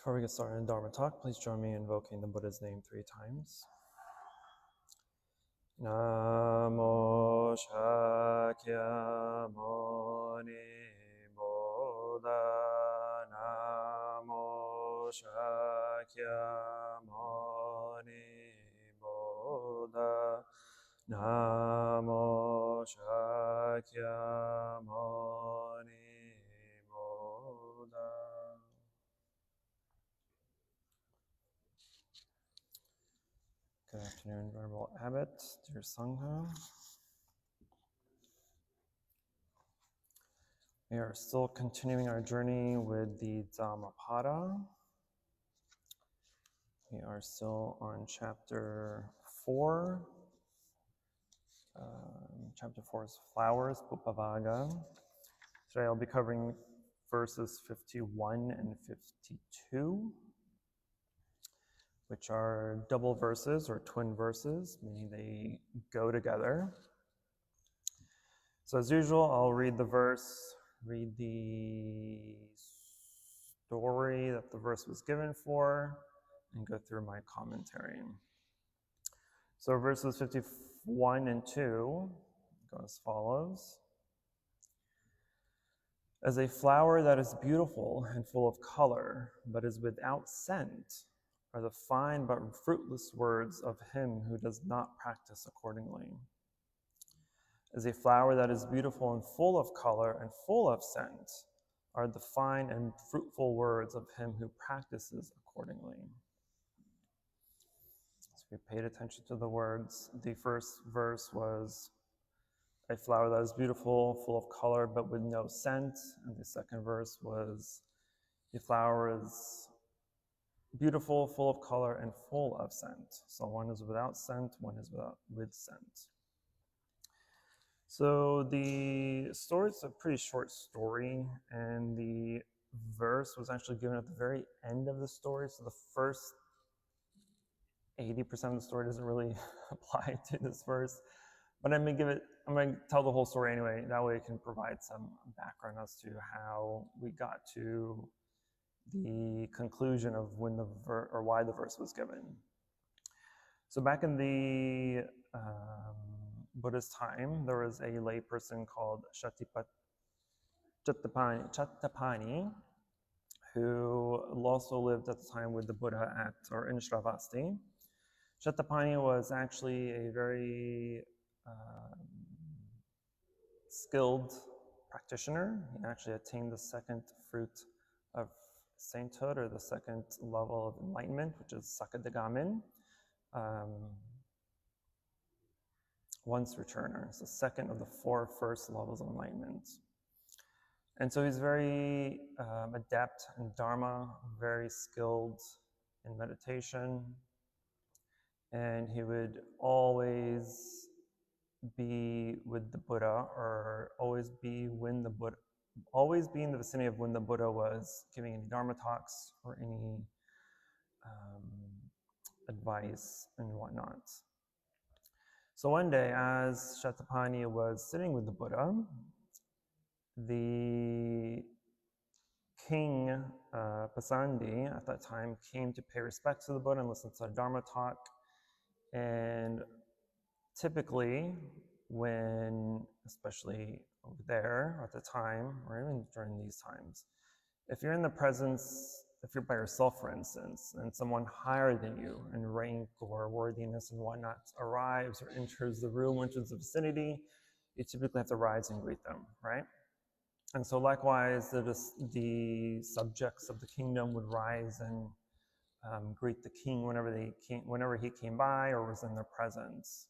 Before we get started in Dharma talk, please join me in invoking the Buddha's name 3 times. Namo Shakyamuni Buddha. Namo Shakyamuni Buddha. Namo Shakyamuni Buddha. Good afternoon, Venerable Abbot, dear Sangha. We are still continuing our journey with the Dhammapada. We are still on chapter 4. Chapter 4 is Flowers, Pupavaga. Today I'll be covering verses 51 and 52. Which are double verses or twin verses, meaning they go together. So as usual, I'll read the verse, read the story that the verse was given for, and go through my commentary. So verses 51 and 2 go as follows. As a flower that is beautiful and full of color, but is without scent, are the fine but fruitless words of him who does not practice accordingly. As a flower that is beautiful and full of color and full of scent are the fine and fruitful words of him who practices accordingly. So we paid attention to the words. The first verse was a flower that is beautiful, full of color, but with no scent. And the second verse was the flower is beautiful, full of color, and full of scent. So one is without scent, one is with scent. So the story is a pretty short story, and the verse was actually given at the very end of the story. So the first 80% of the story doesn't really apply to this verse, but I'm going to tell the whole story anyway. That way it can provide some background as to how we got to the conclusion of when or why the verse was given. So back in the Buddhist time, there was a layperson called Chattapani, who also lived at the time with the Buddha in Shravasti. Chattapani was actually a very skilled practitioner. He actually attained the second fruit of sainthood, or the second level of enlightenment, which is Sakadagamin, once returner. It's the second of the 4 first levels of enlightenment. And so he's very adept in Dharma, very skilled in meditation, and he would always be with the Buddha, or always be in the vicinity of when the Buddha was giving any Dharma talks or any advice and whatnot. So one day, as Chattapani was sitting with the Buddha, the king, Pasandi, at that time came to pay respects to the Buddha and listen to a Dharma talk. And typically, especially over there at the time, or even during these times, if you're by yourself, for instance, and someone higher than you in rank or worthiness and whatnot arrives or enters the room, enters the vicinity, you typically have to rise and greet them, right? And so likewise, the subjects of the kingdom would rise and greet the king whenever he came by or was in their presence.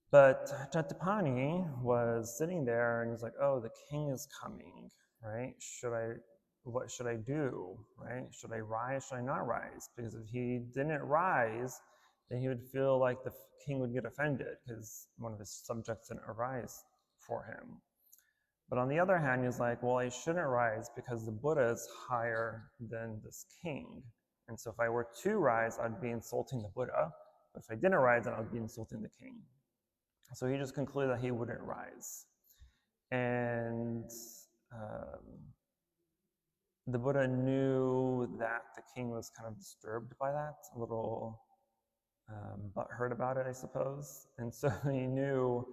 But Chattapani was sitting there and he's like, oh, the king is coming, right? What should I do, right? Should I rise? Should I not rise? Because if he didn't rise, then he would feel like the king would get offended because one of his subjects didn't arise for him. But on the other hand, he's like, well, I shouldn't rise because the Buddha is higher than this king. And so if I were to rise, I'd be insulting the Buddha. But if I didn't rise, then I'd be insulting the king. So he just concluded that he wouldn't rise. And the Buddha knew that the king was kind of disturbed by that, a little butthurt about it, I suppose. And so he knew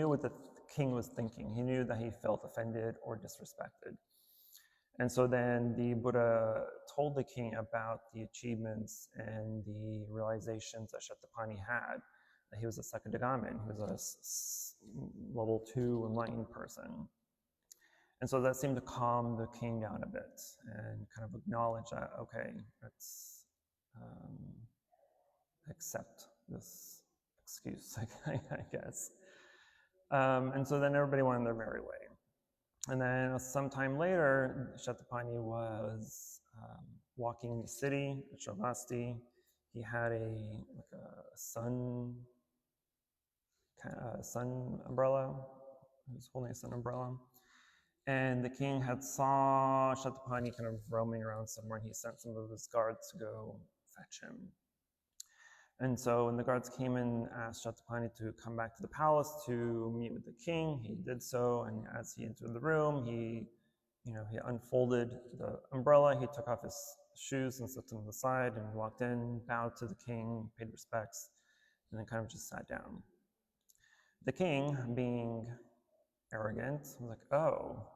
what the king was thinking. He knew that he felt offended or disrespected. And so then the Buddha told the king about the achievements and the realizations that Shatapani had, that he was a Sakadagamin, he was a level 2 enlightened person. And so that seemed to calm the king down a bit and kind of acknowledge that, okay, let's accept this excuse, I guess. And so then everybody went on their merry way. And then sometime later, Shatapani was walking in the city, Shavasti. He had a sun umbrella. He was holding a sun umbrella. And the king had saw Shatapani kind of roaming around somewhere, and he sent some of his guards to go fetch him. And so when the guards came and asked Shatapani to come back to the palace to meet with the king, he did so. And as he entered the room, he unfolded the umbrella. He took off his shoes and set them to the side and walked in, bowed to the king, paid respects, and then kind of just sat down. The king, being arrogant, was like, oh,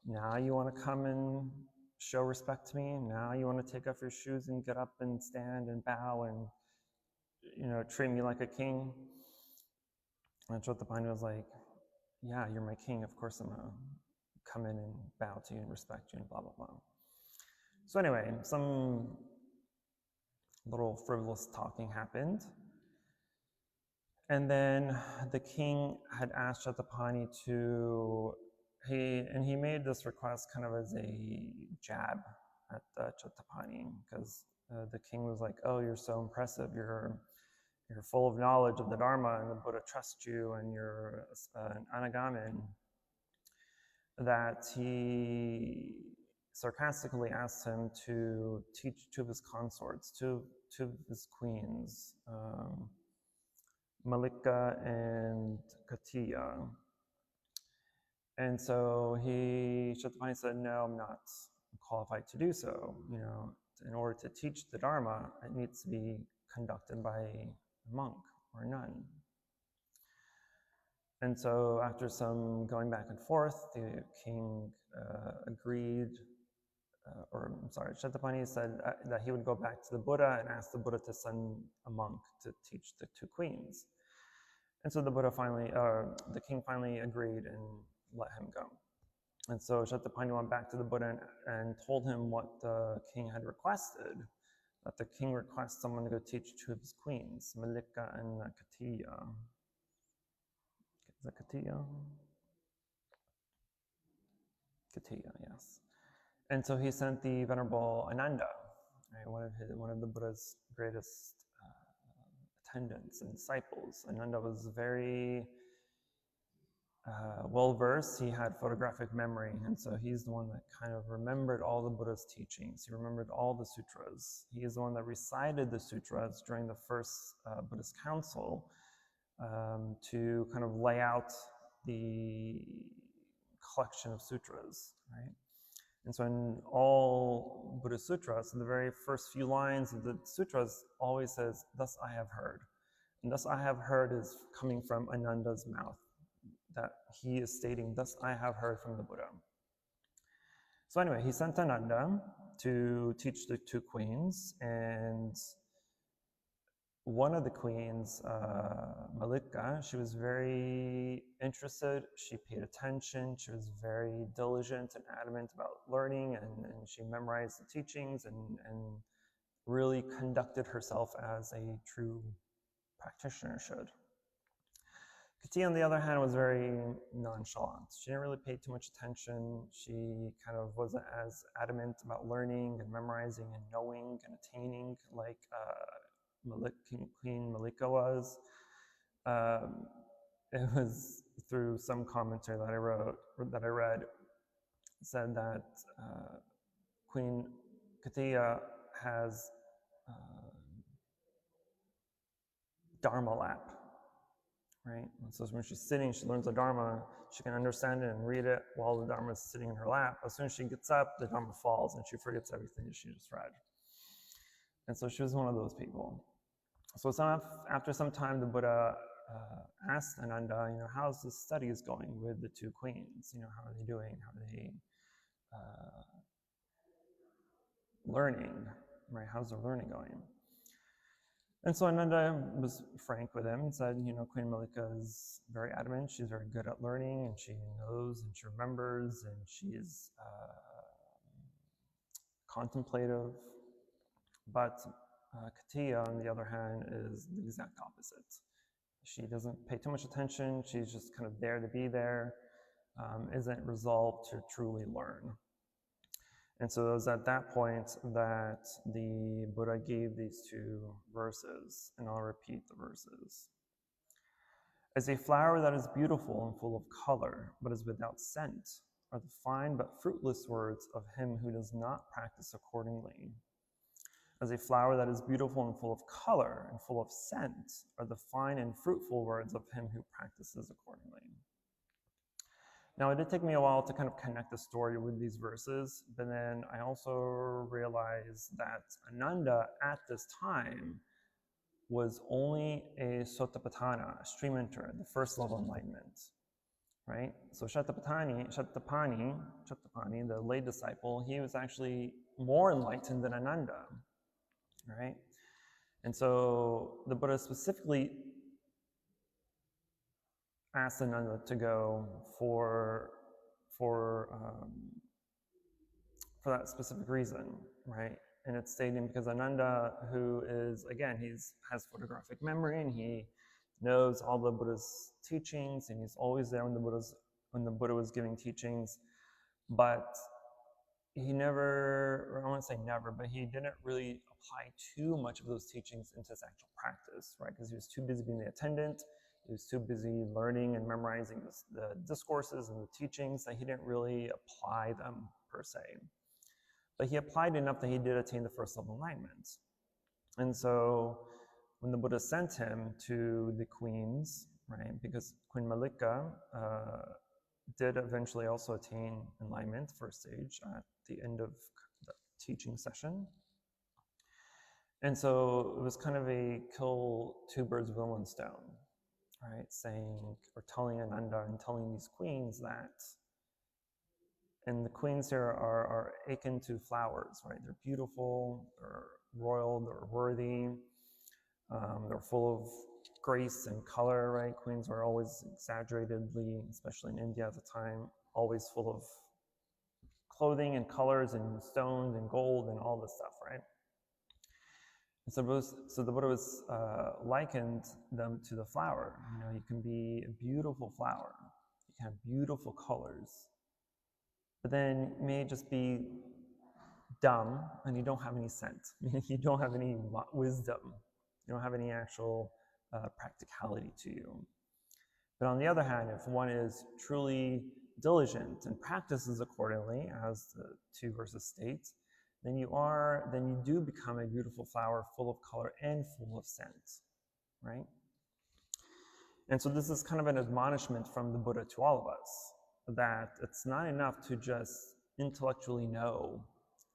now you want to come and show respect to me? Now you want to take off your shoes and get up and stand and bow and treat me like a king? And Shatapani was like, yeah, you're my king. Of course I'm going to come in and bow to you and respect you and blah, blah, blah. So anyway, some little frivolous talking happened. And then the king had asked Shatapani he made this request kind of as a jab at Shatapani, because the king was like, oh, you're so impressive, you're full of knowledge of the Dharma, and the Buddha trusts you, and you're an Anagamin, that he sarcastically asked him to teach two of his consorts, two of his queens, Malika and Katiya. And so Shatapani said, no, I'm not qualified to do so. In order to teach the Dharma, it needs to be conducted by a monk or a nun. And so after some going back and forth, the king agreed, Shatapani said that he would go back to the Buddha and ask the Buddha to send a monk to teach the two queens. And so the king finally agreed and let him go. And so Shatapani went back to the Buddha and told him what the king had requested, that the king requests someone to go teach two of his queens, Malika and Katiya. Is that Katiya? Katiya, yes. And so he sent the Venerable Ananda, right, one of the Buddha's greatest attendants and disciples. Ananda was very well-versed. He had photographic memory, and so he's the one that kind of remembered all the Buddha's teachings. He remembered all the sutras. He is the one that recited the sutras during the first Buddhist council to kind of lay out the collection of sutras, right? And so in all Buddhist sutras, in the very first few lines of the sutras always says, thus I have heard. And thus I have heard is coming from Ananda's mouth, that he is stating, thus I have heard from the Buddha. So anyway, he sent Ananda to teach the two queens, and one of the queens, Malika, she was very interested, she paid attention, she was very diligent and adamant about learning, and she memorized the teachings and really conducted herself as a true practitioner should. Katiya, on the other hand, was very nonchalant. She didn't really pay too much attention. She kind of wasn't as adamant about learning and memorizing and knowing and attaining like Queen Malika was. It was through some commentary that I read, said that Queen Katiya has Dharma lap, right? And so when she's sitting, she learns the Dharma, she can understand it and read it while the Dharma is sitting in her lap. As soon as she gets up, the Dharma falls and she forgets everything that she just read. And so she was one of those people. So after some time, the Buddha asked Ananda, how's the studies going with the two queens? How are they doing? How are they learning, right? How's their learning going? And so Ananda was frank with him and said, Queen Malika is very adamant. She's very good at learning, and she knows and she remembers, and she's contemplative. But Katiya, on the other hand, is the exact opposite. She doesn't pay too much attention. She's just kind of there to be there, isn't resolved to truly learn. And so it was at that point that the Buddha gave these two verses, and I'll repeat the verses. As a flower that is beautiful and full of color, but is without scent, are the fine but fruitless words of him who does not practice accordingly. As a flower that is beautiful and full of color and full of scent are the fine and fruitful words of him who practices accordingly. Now, it did take me a while to kind of connect the story with these verses, but then I also realized that Ananda at this time was only a Sotapadana, a stream enterer, the first level enlightenment, right? So Shatapani, the lay disciple, he was actually more enlightened than Ananda, right? And so the Buddha specifically asked Ananda to go for that specific reason, right? And it's stating because Ananda, who is, again, has photographic memory, and he knows all the Buddha's teachings, and he's always there when the Buddha was giving teachings, but he never, or I won't say never, but he didn't really apply too much of those teachings into his actual practice, right? Because he was too busy being the attendant. He was too busy learning and memorizing the discourses and the teachings that he didn't really apply them per se. But he applied enough that he did attain the first level enlightenment. And so when the Buddha sent him to the queens, right, because Queen Malika did eventually also attain enlightenment, first stage, at the end of the teaching session. And so it was kind of a kill two birds with one stone, right? Saying, or telling Ananda and telling these queens that, and the queens here are akin to flowers, right? They're beautiful, they're royal, they're worthy, they're full of grace and color, right? Queens are always exaggeratedly, especially in India at the time, always full of clothing and colors and stones and gold and all this stuff, right? And so the Buddha was likened them to the flower. You can be a beautiful flower, you can have beautiful colors, but then you may just be dumb and you don't have any sense. You don't have any wisdom. You don't have any actual practicality to you. But on the other hand, if one is truly diligent and practices accordingly, as the two verses state, then you do become a beautiful flower full of color and full of scent, right? And so this is kind of an admonishment from the Buddha to all of us, that it's not enough to just intellectually know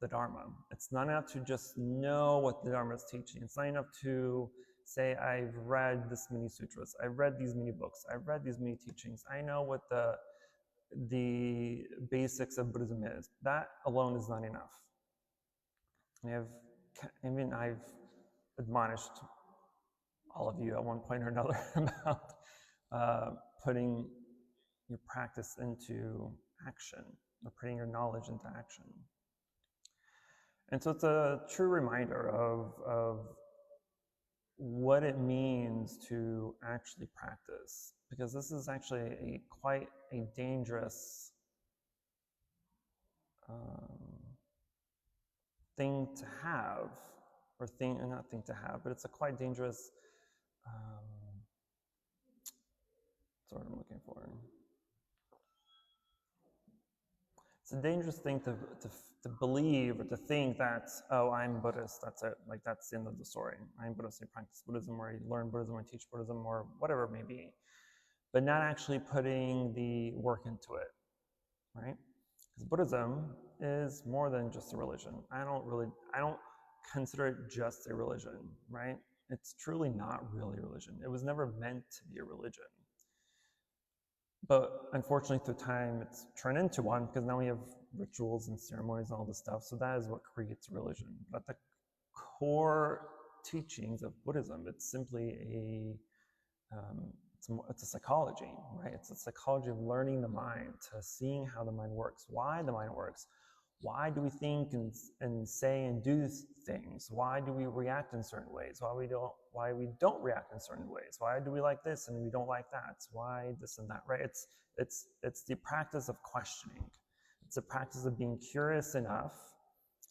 the Dharma. It's not enough to just know what the Dharma is teaching. It's not enough to say, I've read this many sutras, I've read these many books, I've read these many teachings, I know what the basics of Buddhism is. That alone is not enough. I've admonished all of you at one point or another about putting your practice into action, or putting your knowledge into action. And so it's a true reminder of what it means to actually practice, because this is actually quite a dangerous thing to have, or not thing to have, but it's a quite dangerous, that's what I'm looking for. It's a dangerous thing to believe or to think that, oh, I'm Buddhist, that's it, like that's the end of the story. I'm Buddhist, I practice Buddhism, or I learn Buddhism, I teach Buddhism, or whatever it may be. but not actually putting the work into it, right? Because Buddhism is more than just a religion. I don't consider it just a religion, right? It's truly not really a religion. It was never meant to be a religion. But unfortunately, through time, it's turned into one because now we have rituals and ceremonies and all this stuff. So that is what creates religion. But the core teachings of Buddhism, it's simply it's a psychology, right? It's a psychology of learning the mind, to seeing how the mind works, why the mind works. Why do we think and say and do things? Why do we react in certain ways? Why we don't react in certain ways? Why do we like this and we don't like that? Why this and that, right? It's the practice of questioning. It's a practice of being curious enough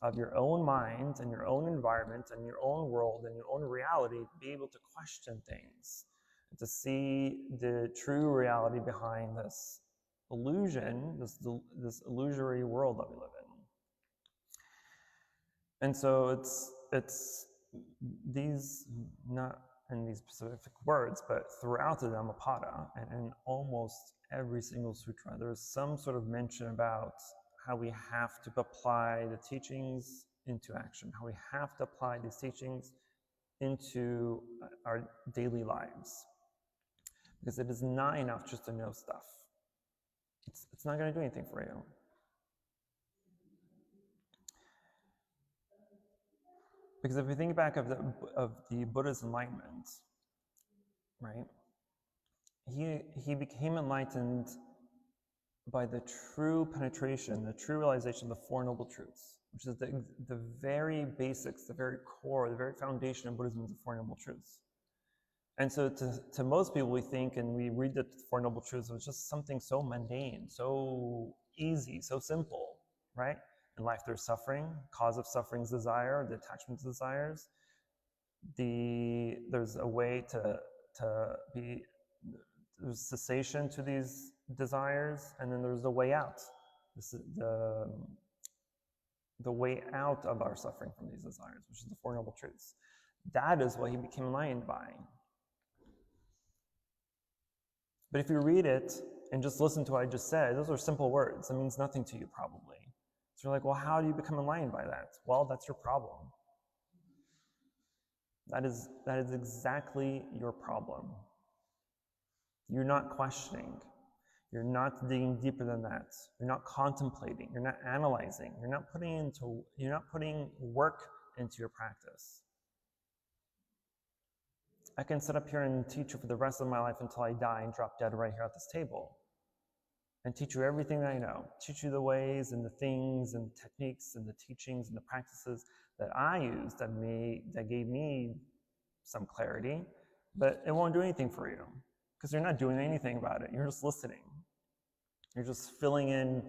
of your own mind and your own environment and your own world and your own reality to be able to question things, and to see the true reality behind this illusion, this illusory world that we live in. And so it's these, not in these specific words, but throughout the Dhammapada and in almost every single sutra, there's some sort of mention about how we have to apply the teachings into action, how we have to apply these teachings into our daily lives. Because it is not enough just to know stuff. It's not going to do anything for you. Because if you think back of the Buddha's enlightenment, right? He became enlightened by the true penetration, the true realization of the Four Noble Truths, which is the very basics, the very core, the very foundation of Buddhism is the Four Noble Truths. And so to most people, we think and we read the Four Noble Truths, it was just something so mundane, so easy, so simple, right? In life, there's suffering. Cause of suffering is desire, the attachment to desires. There's a way there's cessation to these desires, and then there's the way out. This is the way out of our suffering from these desires, which is the Four Noble Truths. That is what he became enlightened by. But if you read it and just listen to what I just said, those are simple words. That means nothing to you, probably. So you're like, well, how do you become enlightened by that? Well, that's your problem. That is exactly your problem. You're not questioning. You're not digging deeper than that. You're not contemplating. You're not analyzing. You're not putting work into your practice. I can sit up here and teach you for the rest of my life until I die and drop dead right here at this table, and teach you everything that I know, teach you the ways and the things and the techniques and the teachings and the practices that I use that gave me some clarity, but it won't do anything for you because you're not doing anything about it. You're just listening. You're just filling in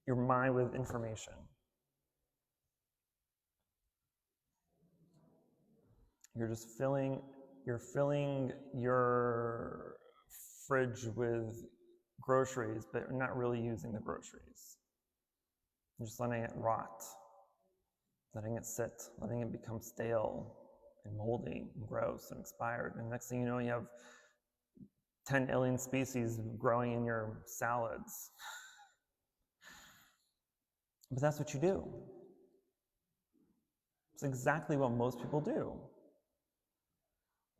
your mind with information. You're filling your fridge with groceries, but you're not really using the groceries. You're just letting it rot, letting it sit, letting it become stale and moldy and gross and expired. And next thing you know, you have 10 alien species growing in your salads. But that's what you do. It's exactly what most people do.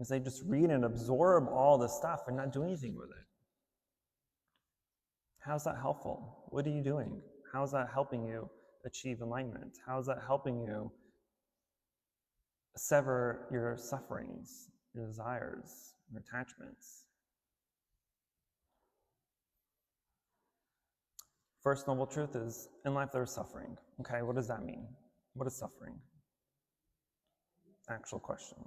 Is they just read and absorb all this stuff and not do anything with it. How's that helpful? What are you doing? How's that helping you achieve enlightenment? How's that helping you sever your sufferings, your desires, your attachments? First noble truth is, in life there's suffering. Okay, what does that mean? What is suffering? Actual question.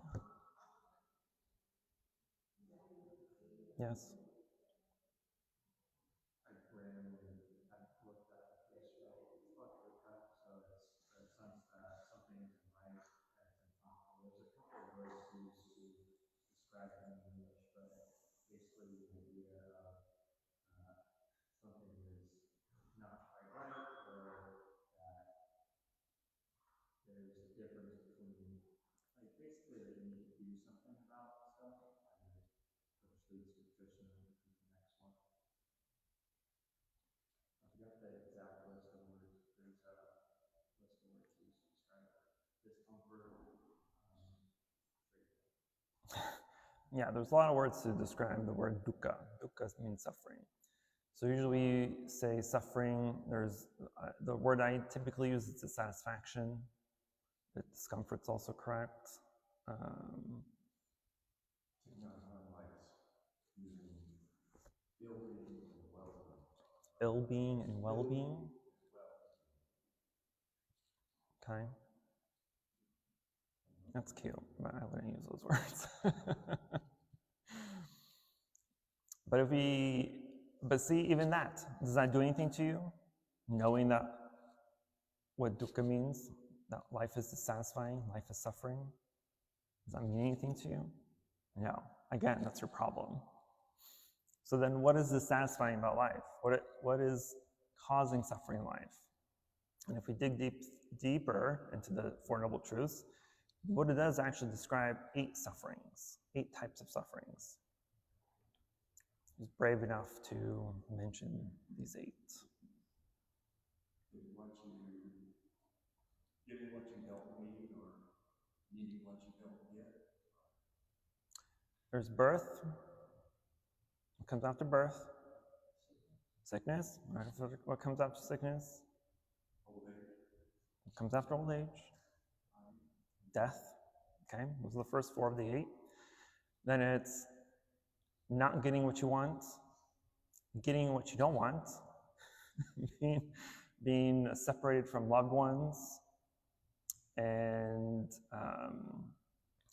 Yes? Yeah, there's a lot of words to describe the word dukkha. Dukkha means suffering. So usually we say suffering, there's the word I typically use is dissatisfaction. The discomfort's also correct. Ill-being and well-being. Okay. That's cute, but I wouldn't use those words. But see, even that, does that do anything to you? Knowing that what dukkha means, that life is dissatisfying, life is suffering, does that mean anything to you? No. Again, that's your problem. So then what is dissatisfying about life? What is causing suffering in life? And if we dig deeper into the Four Noble Truths, the Buddha does actually describe 8 sufferings, 8 types of sufferings. He's brave enough to mention these 8. Getting what you don't need or needing what you don't get. There's birth. What comes after birth? Sickness. What comes after sickness? Old age. What comes after old age? Death. Okay, those are the first 4 of the 8. Then it's not getting what you want, getting what you don't want, being separated from loved ones, and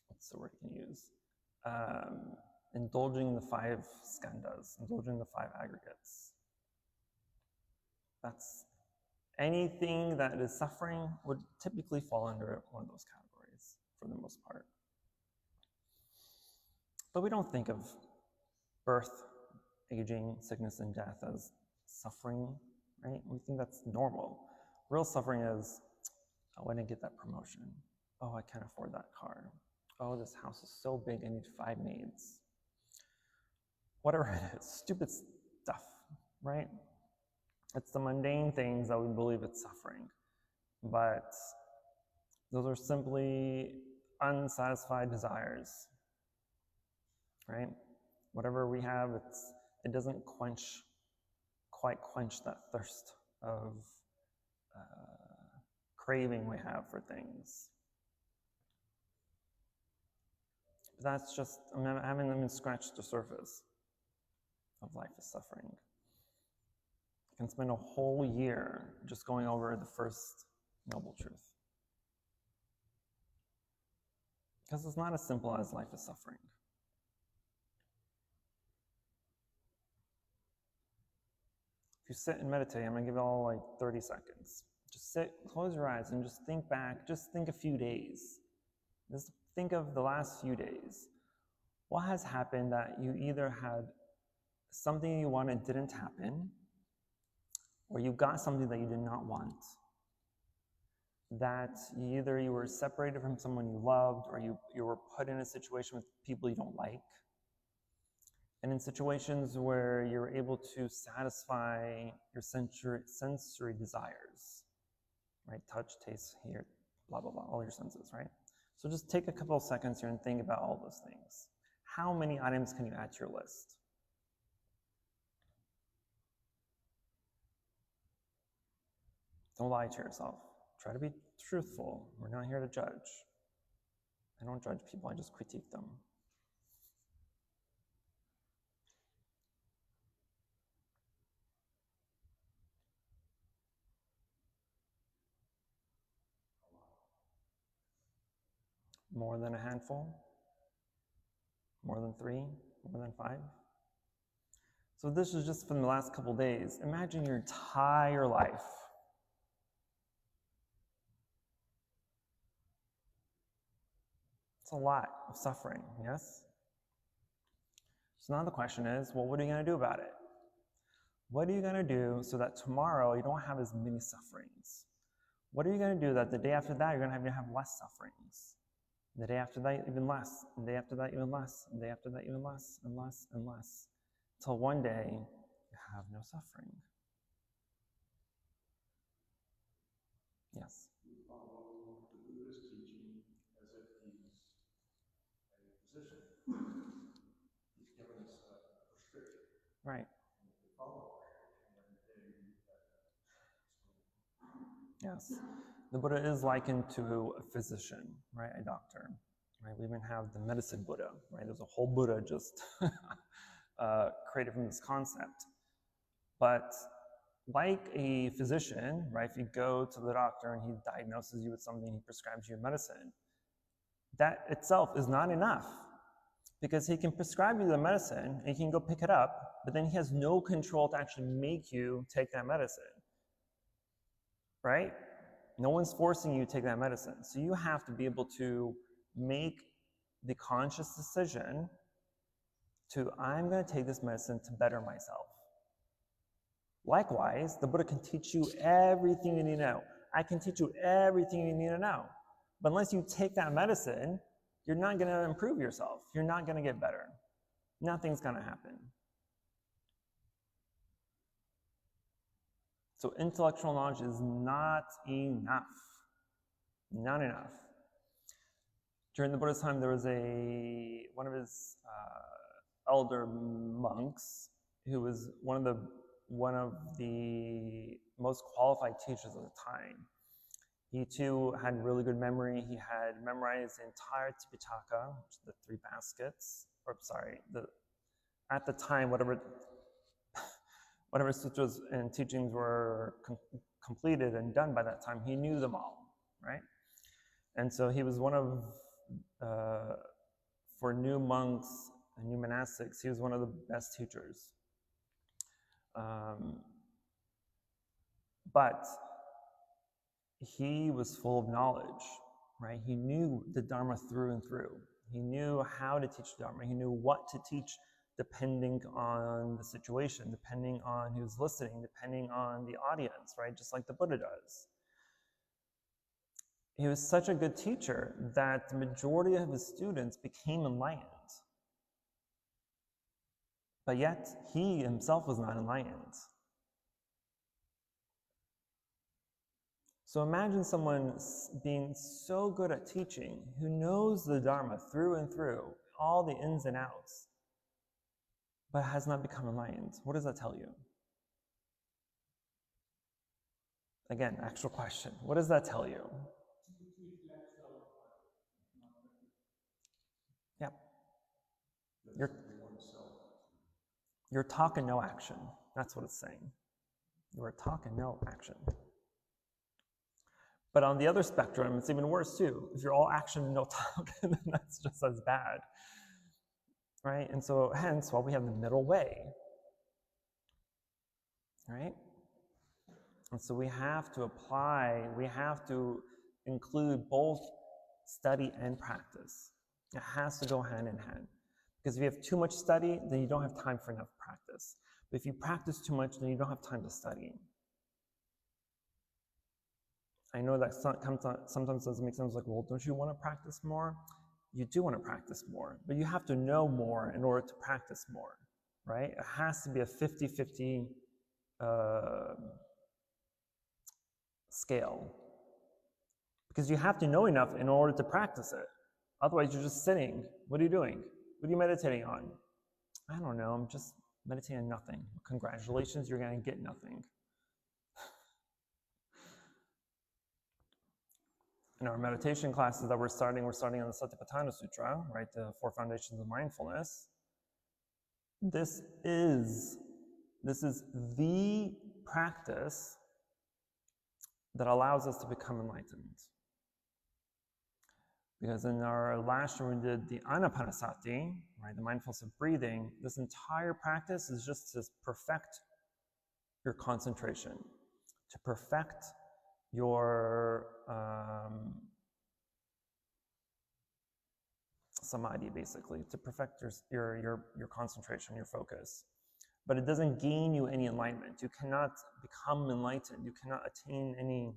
what's the word you can use? Indulging the 5 skandhas, indulging the 5 aggregates. That's anything that is suffering would typically fall under one of those categories for the most part. But we don't think of birth, aging, sickness, and death as suffering, right? We think that's normal. Real suffering is, oh, I didn't get that promotion. Oh, I can't afford that car. Oh, this house is so big, I need 5 maids. Whatever it is, stupid stuff, right? It's the mundane things that we believe it's suffering. But those are simply unsatisfied desires, right? Whatever we have, it doesn't quite quench that thirst of craving we have for things. But that's just, I haven't even scratched the surface of life is suffering. I can spend a whole year just going over the first noble truth. Because it's not as simple as life is suffering. If you sit and meditate, I'm going to give you all like 30 seconds. Just sit, close your eyes, and just think back, just think a few days. Just think of the last few days. What has happened that you either had something you wanted didn't happen, or you got something that you did not want? That either you were separated from someone you loved, or you were put in a situation with people you don't like. And in situations where you're able to satisfy your sensory desires, right? Touch, taste, hear, blah, blah, blah, all your senses, right? So just take a couple of seconds here and think about all those things. How many items can you add to your list? Don't lie to yourself. Try to be truthful. We're not here to judge. I don't judge people, I just critique them. More than a handful? More than 3? More than 5? So this is just from the last couple days. Imagine your entire life. It's a lot of suffering, yes? So now the question is, well, what are you going to do about it? What are you going to do so that tomorrow you don't have as many sufferings? What are you going to do that the day after that you're going to have less sufferings? The day after that, even less. The day after that, even less. The day after that, even less and less and less. Until one day, you have no suffering. Yes? We follow the Buddhist teaching Right. Yes. The Buddha is likened to a physician, right? A doctor, right? We even have the medicine Buddha, right? There's a whole Buddha just created from this concept. But like a physician, right? If you go to the doctor and he diagnoses you with something, he prescribes you medicine, that itself is not enough, because he can prescribe you the medicine and you can go pick it up, but then he has no control to actually make you take that medicine, right? No one's forcing you to take that medicine. So you have to be able to make the conscious decision to, I'm going to take this medicine to better myself. Likewise, the Buddha can teach you everything you need to know. I can teach you everything you need to know. But unless you take that medicine, you're not going to improve yourself. You're not going to get better. Nothing's going to happen. So intellectual knowledge is not enough. Not enough. During the Buddha's time, there was one of his elder monks who was one of the most qualified teachers of the time. He too had really good memory. He had memorized the entire Tipitaka, which is the 3 baskets, at the time, whatever sutras and teachings were completed and done by that time, he knew them all, right? And so he was one of, for new monks and new monastics, he was one of the best teachers. But he was full of knowledge, right? He knew the Dharma through and through. He knew how to teach Dharma. He knew what to teach depending on the situation, depending on who's listening, depending on the audience, right? Just like the Buddha does. He was such a good teacher that the majority of his students became enlightened. But yet, he himself was not enlightened. So imagine someone being so good at teaching, who knows the Dharma through and through, all the ins and outs, but has not become enlightened. What does that tell you? Again, actual question. What does that tell you? Yeah. You're talk and no action. That's what it's saying. You're talk and no action. But on the other spectrum, it's even worse too. If you're all action and no talk, then that's just as bad, right? And so hence, we have the middle way, right? And so we have to include both study and practice. It has to go hand in hand. Because if you have too much study, then you don't have time for enough practice. But if you practice too much, then you don't have time to study. I know that sometimes doesn't make sense, like, well, don't you want to practice more? You do want to practice more, but you have to know more in order to practice more, right? It has to be a 50-50 scale. Because you have to know enough in order to practice it. Otherwise, you're just sitting. What are you doing? What are you meditating on? I don't know, I'm just meditating on nothing. Congratulations, you're going to get nothing. In our meditation classes that we're starting on the Satipatthana Sutra, right, the 4 foundations of mindfulness. This is the practice that allows us to become enlightened. Because in our last year we did the Anapanasati, right, the mindfulness of breathing. This entire practice is just to perfect your concentration, to perfect your samadhi, basically, to perfect your concentration, your focus. But it doesn't gain you any enlightenment. You cannot become enlightened. You cannot attain any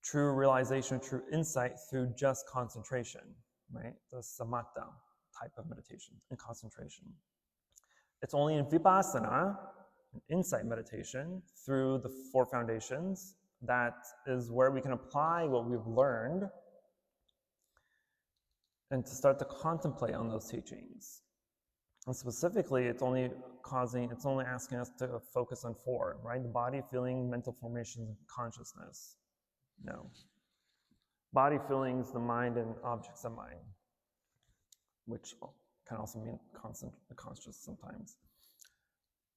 true realization, true insight through just concentration, right? The samatha type of meditation and concentration. It's only in vipassana, insight meditation, through the 4 foundations, that is where we can apply what we've learned and to start to contemplate on those teachings. And specifically, it's only asking us to focus on 4, right? The body, feeling, mental formations, and consciousness. No. Body, feelings, the mind, and objects of mind, which can also mean conscious sometimes.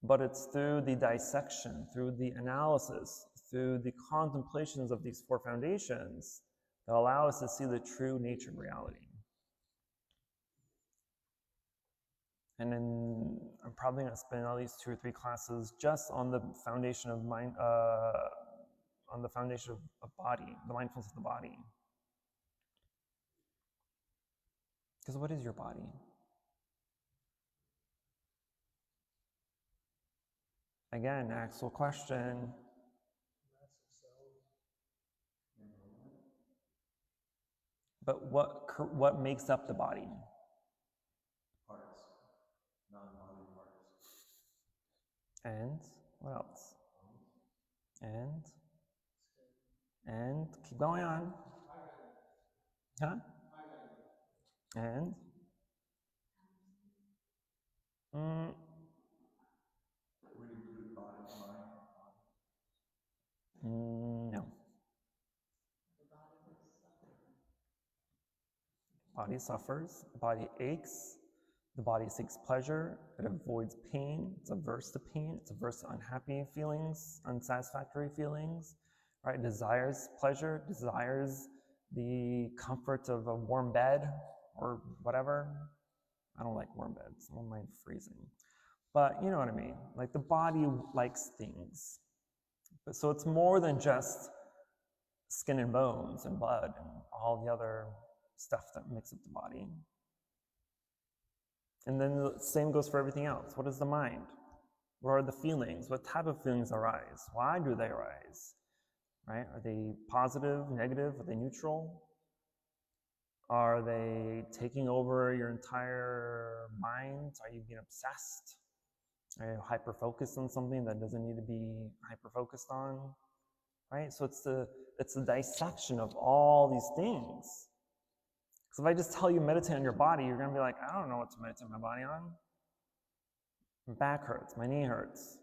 But it's through the dissection, through the analysis, through the contemplations of these 4 foundations that allow us to see the true nature of reality. And then I'm probably going to spend at least 2 or 3 classes just on the foundation of mind, on the foundation of body, the mindfulness of the body. Because what is your body? Again, actual question. But what makes up the body? Parts, non-body parts. And what else? And keep going on. Huh? And Would include body, mind, no. Body suffers, the body aches, the body seeks pleasure, it avoids pain, it's averse to pain, it's averse to unhappy feelings, unsatisfactory feelings, right? It desires pleasure, desires the comfort of a warm bed or whatever. I don't like warm beds, I don't mind freezing. But you know what I mean, like the body likes things. So it's more than just skin and bones and blood and all the other stuff that makes up the body. And then the same goes for everything else. What is the mind? What are the feelings? What type of feelings arise? Why do they arise? Right? Are they positive, negative? Are they neutral? Are they taking over your entire mind? Are you being obsessed? Are you hyper-focused on something that doesn't need to be hyper-focused on? Right? So it's the dissection of all these things. So if I just tell you meditate on your body, you're going to be like, I don't know what to meditate my body on. My back hurts, my knee hurts.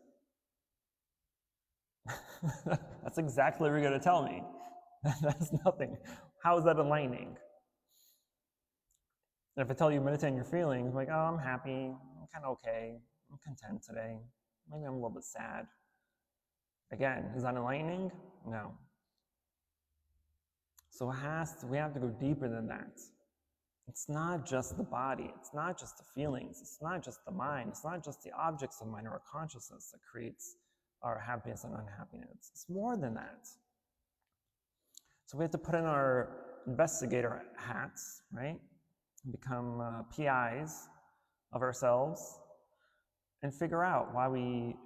That's exactly what you're going to tell me. That's nothing. How is that aligning? And if I tell you meditate on your feelings, I'm like, oh, I'm happy, I'm kind of okay, I'm content today. Maybe I'm a little bit sad. Again, is that enlightening? No. So we have to go deeper than that. It's not just the body, it's not just the feelings, it's not just the mind, it's not just the objects of mind or our consciousness that creates our happiness and unhappiness. It's more than that. So we have to put in our investigator hats, right? Become PIs of ourselves and figure out why we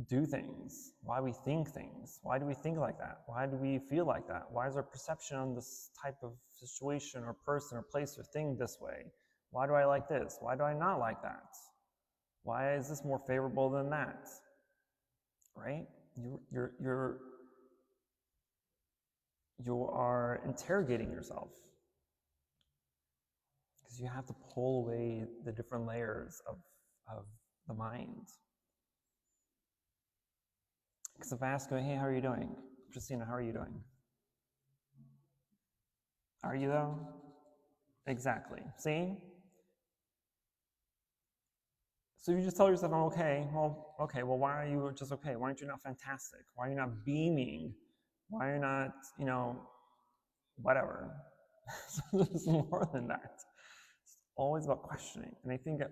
do things, why we think things, why do we think like that, why do we feel like that, why is our perception on this type of situation or person or place or thing this way, why do I like this, why do I not like that, why is this more favorable than that, right? You are interrogating yourself because you have to pull away the different layers of the mind. Because if I ask you, hey, how are you doing? Christina, how are you doing? Are you though? Exactly. See? So you just tell yourself, I'm okay. Well, okay, well, why are you just okay? Why aren't you not fantastic? Why are you not beaming? Why are you not, whatever? So there's more than that. It's always about questioning. And I think at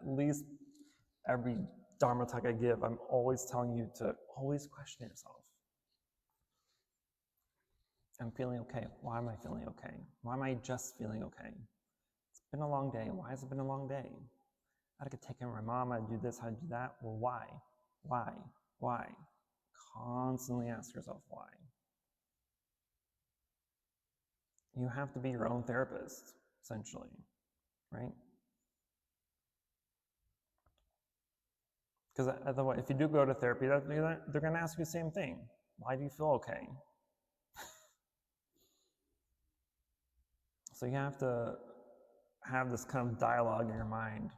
least every Dharma talk I give, I'm always telling you to always question yourself. I'm feeling okay. Why am I feeling okay? Why am I just feeling okay? It's been a long day. Why has it been a long day? I had to take care of my mom. I do this, I do that. Well, why? Why? Why? Constantly ask yourself why. You have to be your own therapist, essentially, right? Because otherwise, if you do go to therapy, they're going to ask you the same thing. Why do you feel okay? So you have to have this kind of dialogue in your mind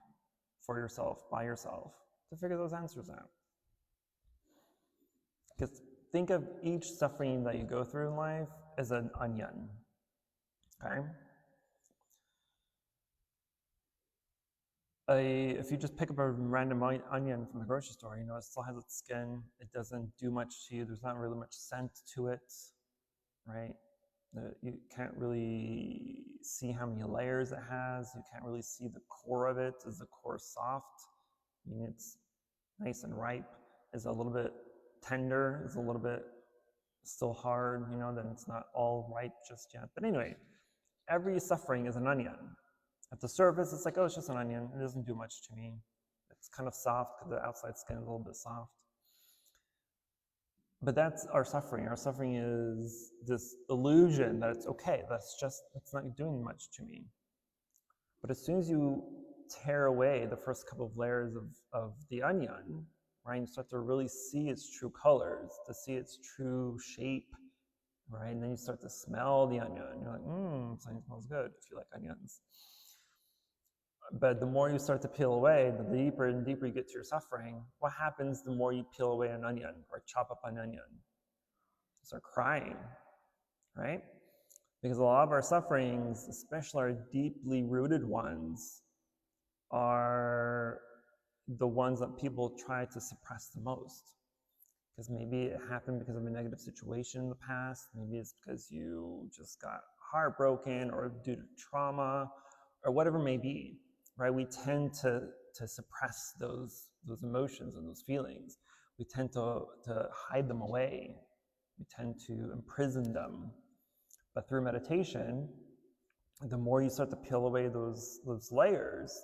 for yourself, by yourself, to figure those answers out. Because think of each suffering that you go through in life as an onion, okay? If you just pick up a random onion from the grocery store, it still has its skin. It doesn't do much to you. There's not really much scent to it, right? You can't really see how many layers it has. You can't really see the core of it. Is the core soft? It's nice and ripe. Is a little bit tender? Is a little bit still hard? Then it's not all ripe just yet. But anyway, every suffering is an onion. At the surface, it's like, oh, it's just an onion. It doesn't do much to me. It's kind of soft because the outside skin is a little bit soft. But that's our suffering. Our suffering is this illusion that it's okay. It's not doing much to me. But as soon as you tear away the first couple of layers of the onion, right, you start to really see its true colors, to see its true shape, right? And then you start to smell the onion. You're like, something smells good if you like onions. But the more you start to peel away, the deeper and deeper you get to your suffering. What happens the more you peel away an onion or chop up an onion? You start crying, right? Because a lot of our sufferings, especially our deeply rooted ones, are the ones that people try to suppress the most. Because maybe it happened because of a negative situation in the past. Maybe it's because you just got heartbroken or due to trauma or whatever it may be. Right, we tend to suppress those emotions and those feelings. We tend to hide them away. We tend to imprison them. But through meditation, the more you start to peel away those layers,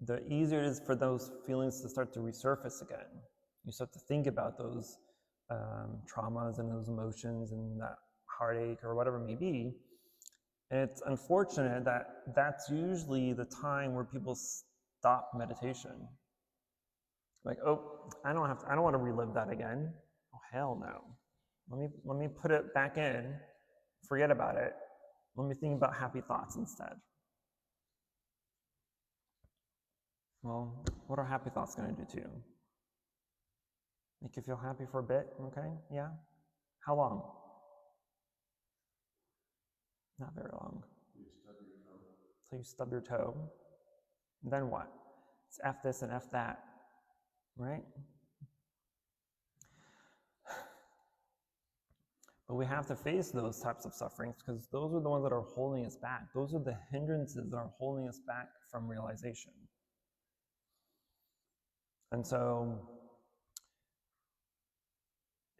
the easier it is for those feelings to start to resurface again. You start to think about those traumas and those emotions and that heartache or whatever it may be. And it's unfortunate that that's usually the time where people stop meditation. Like, oh, I don't want to relive that again. Oh, hell no. Let me put it back in, forget about it. Let me think about happy thoughts instead. Well, what are happy thoughts going to do to you? Make you feel happy for a bit, okay? Yeah? How long? Not very long. You stub your toe. So you stub your toe. And then what? It's F this and F that, right? But we have to face those types of sufferings because those are the ones that are holding us back. Those are the hindrances that are holding us back from realization. And so,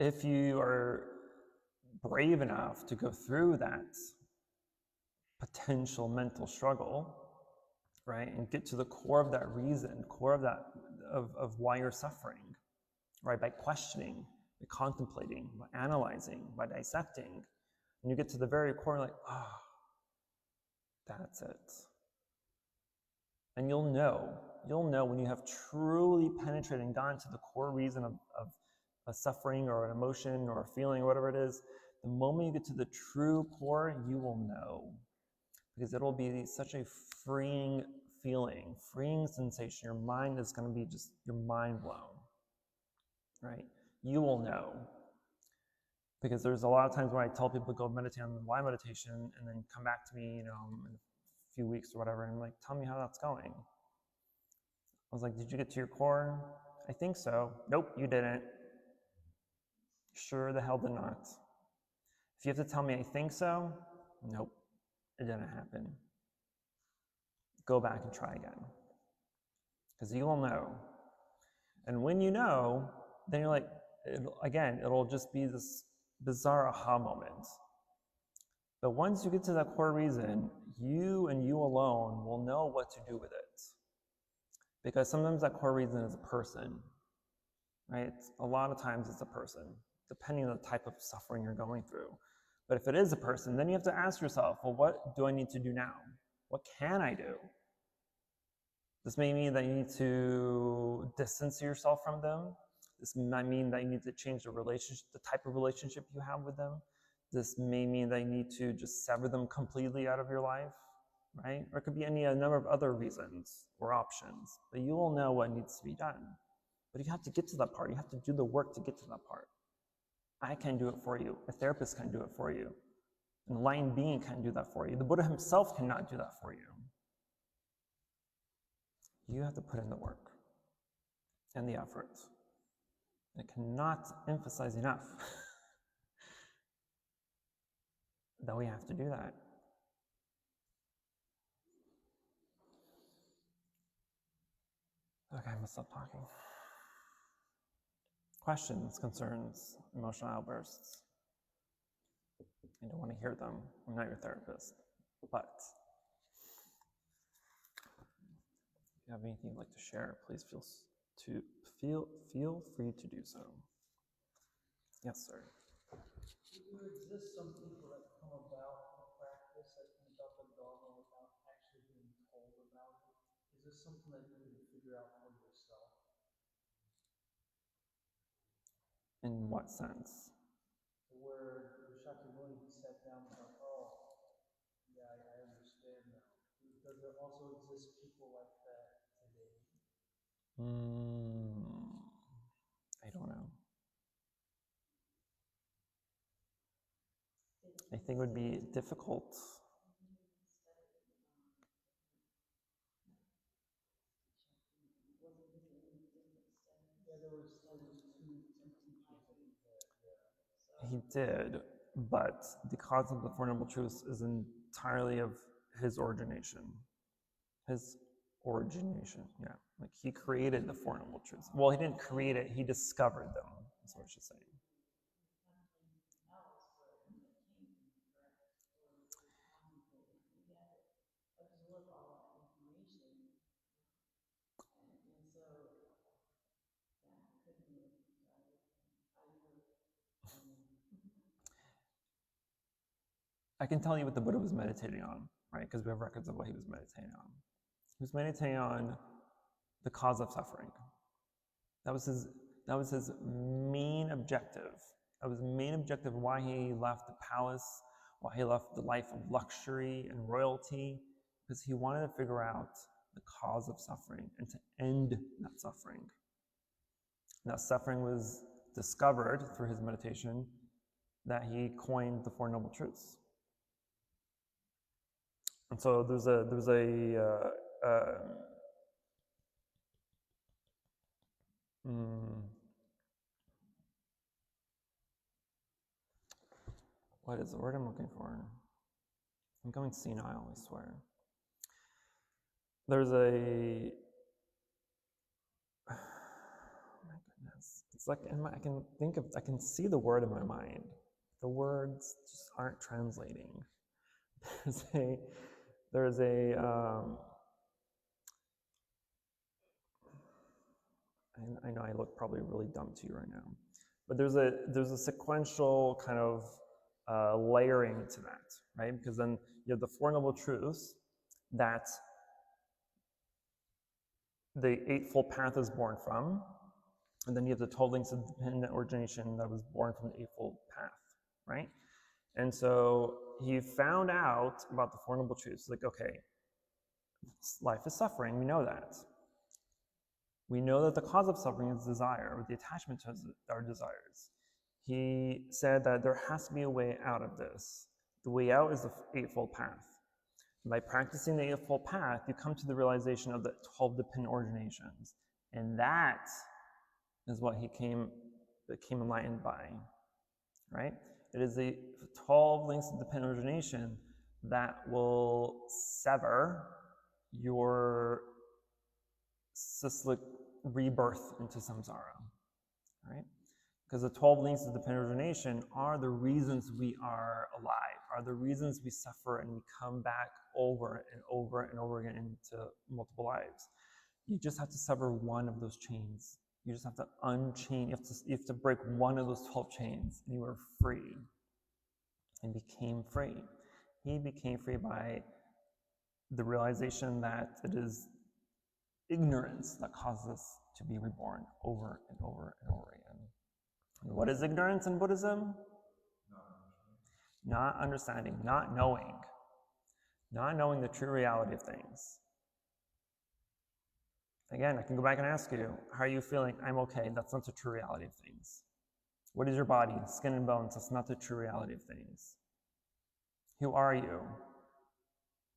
if you are brave enough to go through that potential mental struggle, right, and get to the core of that reason, core of that of why you're suffering, right, by questioning, by contemplating, by analyzing, by dissecting, and you get to the very core, like, that's it. And you'll know when you have truly penetrated and gone to the core reason of a suffering or an emotion or a feeling or whatever it is. The moment you get to the true core, you will know. Because it'll be such a freeing feeling, freeing sensation. Your mind is going to be just, your mind blown, right? You will know. Because there's a lot of times where I tell people to go meditate on the why meditation and then come back to me, in a few weeks or whatever, and like, tell me how that's going. I was like, did you get to your core? I think so. Nope, you didn't. Sure the hell did not. If you have to tell me I think so, nope. It didn't happen. Go back and try again. Because you will know. And when you know, then you're like, it'll just be this bizarre aha moment. But once you get to that core reason, you and you alone will know what to do with it. Because sometimes that core reason is a person, right? A lot of times it's a person, depending on the type of suffering you're going through. But if it is a person, then you have to ask yourself, well, what do I need to do now? What can I do? This may mean that you need to distance yourself from them. This might mean that you need to change the relationship, the type of relationship you have with them. This may mean that you need to just sever them completely out of your life. right? Or it could be a number of other reasons or options, but you will know what needs to be done. But you have to get to that part. You have to do the work to get to that part. I can do it for you. A therapist can do it for you. An enlightened being can't do that for you. The Buddha himself cannot do that for you. You have to put in the work and the effort. I cannot emphasize enough that we have to do that. Okay, I'm gonna stop talking. Questions, concerns, emotional outbursts. I don't want to hear them. I'm not your therapist. But if you have anything you'd like to share, please feel free to do so. Yes, sir. Do there exist some people that come about the practice, that come about the Dharma without actually being told about it? Is this something that you can figure out for yourself? In what sense? Where the Shakyamuni sat down and thought, oh, yeah, I understand now. Does there also exist people like that today? I don't know. I think it would be difficult. Yeah, there was two teachers that he had, yeah. He did, but the concept of the Four Noble Truths is entirely of his origination. His origination, yeah. Like he created the Four Noble Truths. Well, he didn't create it, he discovered them, is what she's saying. I can tell you what the Buddha was meditating on, right? Because we have records of what he was meditating on. He was meditating on the cause of suffering. That was his main objective. That was the main objective why he left the palace, why he left the life of luxury and royalty, because he wanted to figure out the cause of suffering and to end that suffering. And that suffering was discovered through his meditation that he coined the Four Noble Truths. And so what is the word I'm looking for? I'm going senile, I swear. There's a, oh my goodness. It's like I can see the word in my mind. The words just aren't translating. There's a I know I look probably really dumb to you right now, but there's a sequential kind of layering to that, right? Because then you have the Four Noble Truths that the Eightfold Path is born from, and then you have the 12 links of dependent origination that was born from the Eightfold Path, right? And so he found out about the Four Noble Truths, like, okay, life is suffering, we know that. We know that the cause of suffering is desire, or the attachment to our desires. He said that there has to be a way out of this. The way out is the Eightfold Path. And by practicing the Eightfold Path, you come to the realization of the 12 dependent originations. And that is what he became enlightened by, right? It is the 12 links of dependent origination that will sever your cyclic rebirth into samsara, right? Because the 12 links of dependent origination are the reasons we are alive, are the reasons we suffer and we come back over and over and over again into multiple lives. You just have to sever one of those chains. You just have to unchain, you have to break one of those 12 chains, and you are free. And became free. He became free by the realization that it is ignorance that causes us to be reborn over and over and over again. And what is ignorance in Buddhism? Not understanding, not knowing. Not knowing the true reality of things. Again, I can go back and ask you, how are you feeling? I'm okay. That's not the true reality of things. What is your body? Skin and bones. That's not the true reality of things. Who are you?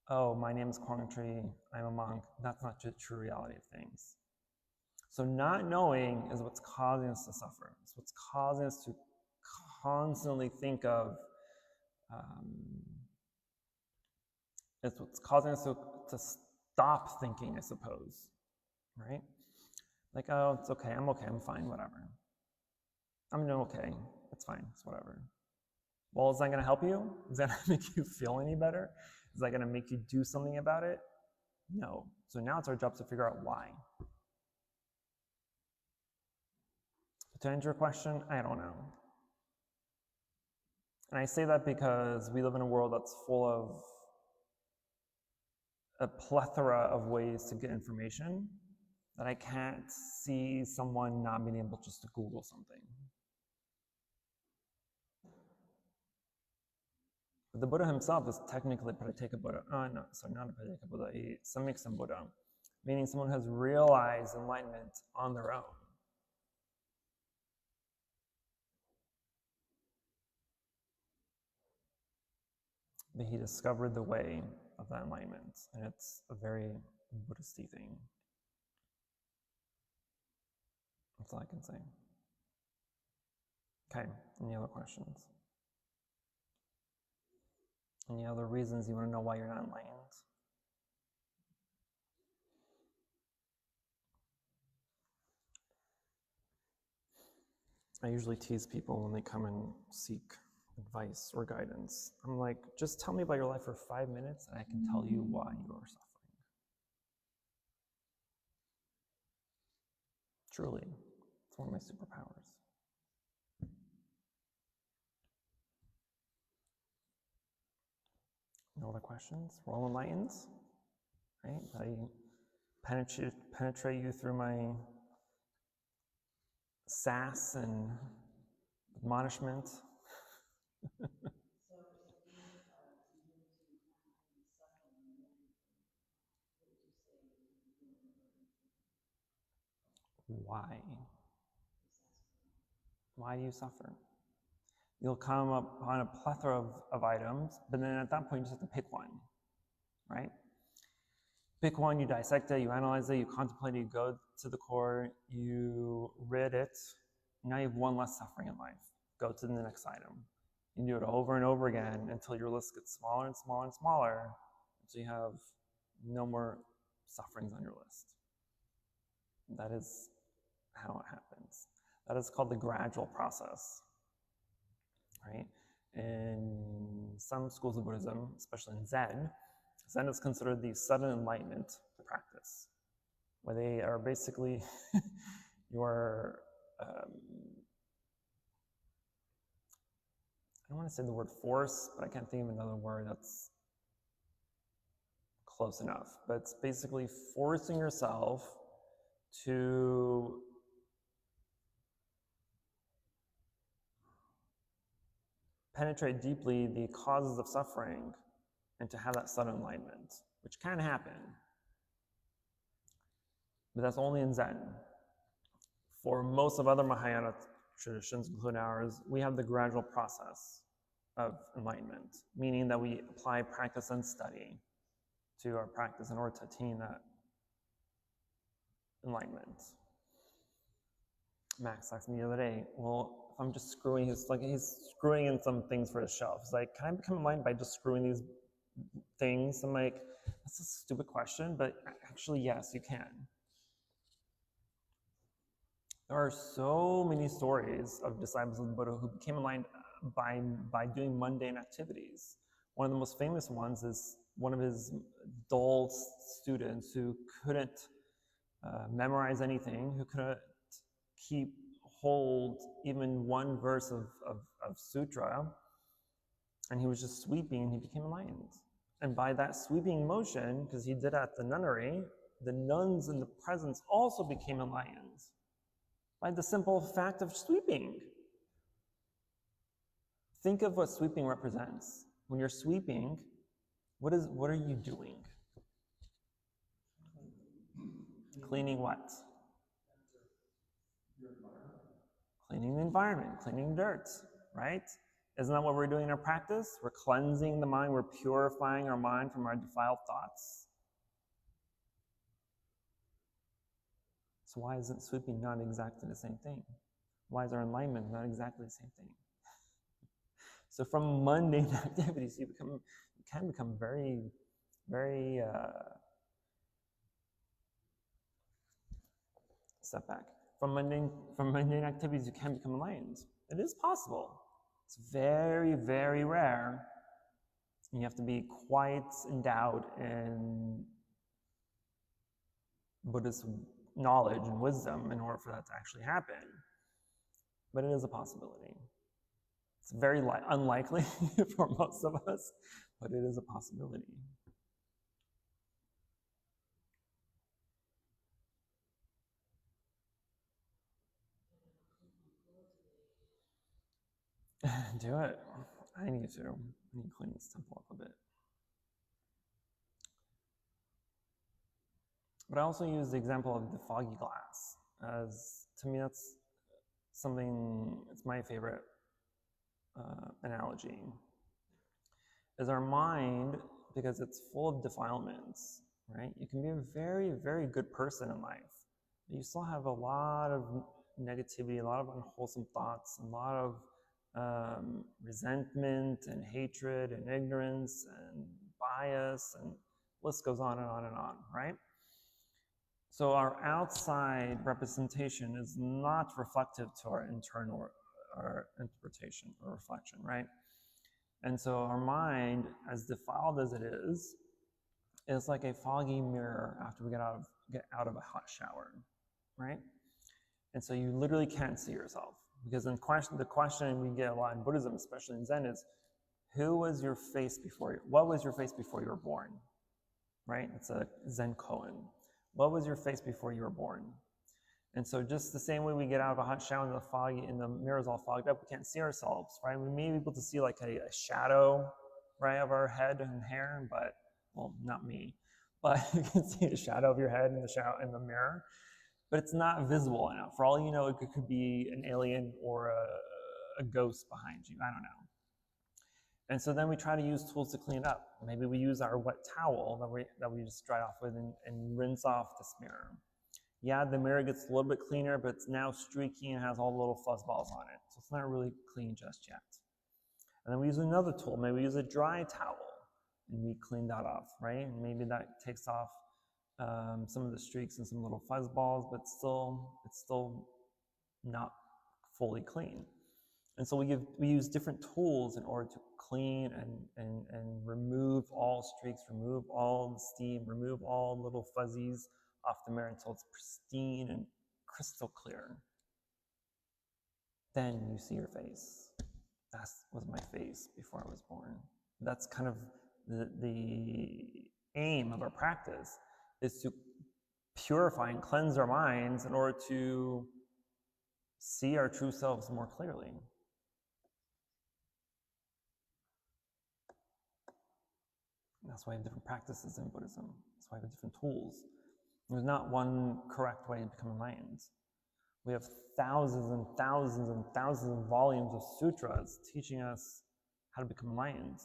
Oh, my name is Quang, I'm a monk. That's not the true reality of things. So not knowing is what's causing us to suffer. It's what's causing us to constantly think of, it's what's causing us to stop thinking, I suppose, right? Like, oh, it's okay, I'm fine, whatever. I'm doing okay, it's fine, it's whatever. Well, is that gonna help you? Is that gonna make you feel any better? Is that gonna make you do something about it? No. So now it's our job to figure out why. But to answer your question, I don't know. And I say that because we live in a world that's full of a plethora of ways to get information that I can't see someone not being able just to Google something. But the Buddha himself is technically Prateka Buddha. Not a Prateka Buddha, a Samyaksan Buddha, meaning someone who has realized enlightenment on their own. But he discovered the way of that enlightenment, and it's a very Buddhist-y thing. That's all I can say. Okay, any other questions? Any other reasons you want to know why you're not enlightened? I usually tease people when they come and seek advice or guidance. I'm like, just tell me about your life for 5 minutes and I can tell you why you are suffering. Truly, it's one of my superpowers. No other questions? We're all enlightened, right? I penetrate you through my sass and admonishment. Why? Why do you suffer? You'll come up on a plethora of items, but then at that point you just have to pick one, right? Pick one, you dissect it, you analyze it, you contemplate it, you go to the core, you rid it. Now you have one less suffering in life. Go to the next item. You do it over and over again until your list gets smaller and smaller and smaller, so you have no more sufferings on your list. That is how it happens. That is called the gradual process, right? In some schools of Buddhism, especially in Zen is considered the sudden enlightenment practice, where they are basically your, I don't want to say the word force, but I can't think of another word that's close enough. But it's basically forcing yourself to penetrate deeply the causes of suffering and to have that sudden enlightenment, which can happen. But that's only in Zen. For most of other Mahayana traditions, including ours, we have the gradual process of enlightenment, meaning that we apply practice and study to our practice in order to attain that enlightenment. Max asked me the other day, well, if I'm just screwing, he's screwing in some things for his shelf. He's like, can I become enlightened by just screwing these things? I'm like, that's a stupid question, but actually, yes, you can. There are so many stories of disciples of the Buddha who became enlightened by doing mundane activities. One of the most famous ones is one of his dull students who couldn't memorize anything, who couldn't hold even one verse of sutra, and he was just sweeping and he became enlightened. And by that sweeping motion, because he did at the nunnery, the nuns in the presence also became enlightened by the simple fact of sweeping. Think of what sweeping represents. When you're sweeping, What are you doing? Cleaning what? Cleaning the environment, cleaning dirt, right? Isn't that what we're doing in our practice? We're cleansing the mind, we're purifying our mind from our defiled thoughts. So why isn't sweeping not exactly the same thing? Why is our enlightenment not exactly the same thing? So from mundane activities, you can become very, very step back. From mundane activities, you can become enlightened. It is possible. It's very, very rare. You have to be quite endowed in Buddhist knowledge and wisdom in order for that to actually happen. But it is a possibility. It's very unlikely for most of us, but it is a possibility. Do it. I need to. I need to clean this temple up a bit. But I also use the example of the foggy glass, as to me that's something, it's my favorite analogy. Is our mind, because it's full of defilements, right? You can be a very, very good person in life, but you still have a lot of negativity, a lot of unwholesome thoughts, a lot of resentment and hatred and ignorance and bias, and the list goes on and on and on, right? So our outside representation is not reflective to our internal our interpretation or reflection, right? And so our mind, as defiled as it is like a foggy mirror after we get out of a hot shower, right? And so you literally can't see yourself. Because the question we get a lot in Buddhism, especially in Zen, is what was your face before you were born? Right? It's a Zen koan. What was your face before you were born? And so just the same way we get out of a hot shower and the mirror's all fogged up, we can't see ourselves, right? We may be able to see like a shadow, right, of our head and hair, but, well, not me, but you can see a shadow of your head in the mirror. But it's not visible enough. For all you know, it could be an alien or a ghost behind you. I don't know. And so then we try to use tools to clean it up. Maybe we use our wet towel that we just dry off with and rinse off this mirror. Yeah, the mirror gets a little bit cleaner, but it's now streaky and has all the little fuzz balls on it. So it's not really clean just yet. And then we use another tool. Maybe we use a dry towel and we clean that off, right? And maybe that takes off some of the streaks and some little fuzz balls, but it's still not fully clean. And so we use different tools in order to clean and remove all streaks, remove all the steam, remove all little fuzzies off the mirror until it's pristine and crystal clear. Then you see your face. That was my face before I was born. That's kind of the aim of our practice, is to purify and cleanse our minds in order to see our true selves more clearly. And that's why we have different practices in Buddhism. That's why we have different tools. There's not one correct way to become enlightened. We have thousands and thousands and thousands of volumes of sutras teaching us how to become enlightened.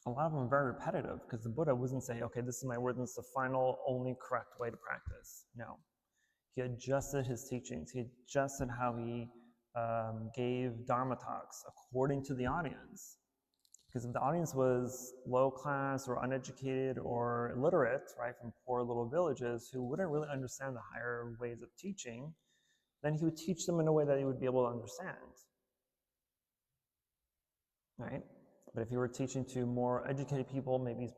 A lot of them are very repetitive because the Buddha wasn't saying, okay, this is my word, this is the final, only correct way to practice. No. He adjusted his teachings. He adjusted how he gave Dharma talks according to the audience. Because if the audience was low class or uneducated or illiterate, right, from poor little villages who wouldn't really understand the higher ways of teaching, then he would teach them in a way that they would be able to understand. Right? But if you were teaching to more educated people, maybe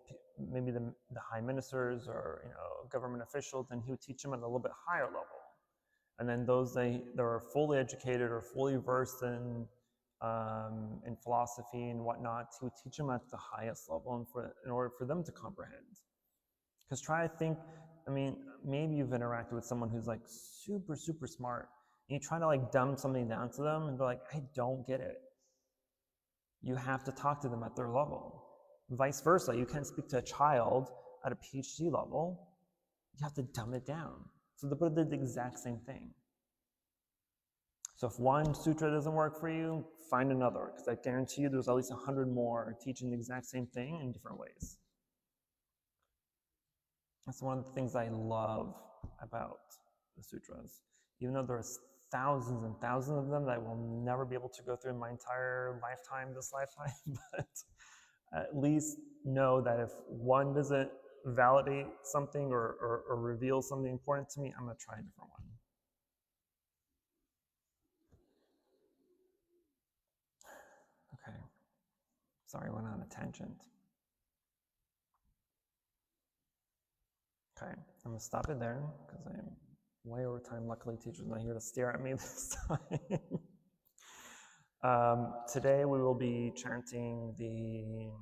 the high ministers or government officials, then he would teach them at a little bit higher level. And then those that are fully educated or fully versed in philosophy and whatnot, he would teach them at the highest level in order for them to comprehend. Because try to think, maybe you've interacted with someone who's like super, super smart, and you try to like dumb something down to them, and they're like, I don't get it. you have to talk to them at their level. Vice versa, you can't speak to a child at a PhD level. You have to dumb it down. So the Buddha did the exact same thing. So if one sutra doesn't work for you, find another, because I guarantee you there's at least 100 more teaching the exact same thing in different ways. That's one of the things I love about the sutras. Even though there's thousands and thousands of them that I will never be able to go through in my entire lifetime, this lifetime, but at least know that if one doesn't validate something or reveal something important to me, I'm going to try a different one. Okay. Sorry, I went on a tangent. Okay, I'm going to stop it there because I'm way over time. Luckily, teacher's not here to stare at me this time. Today, we will be chanting the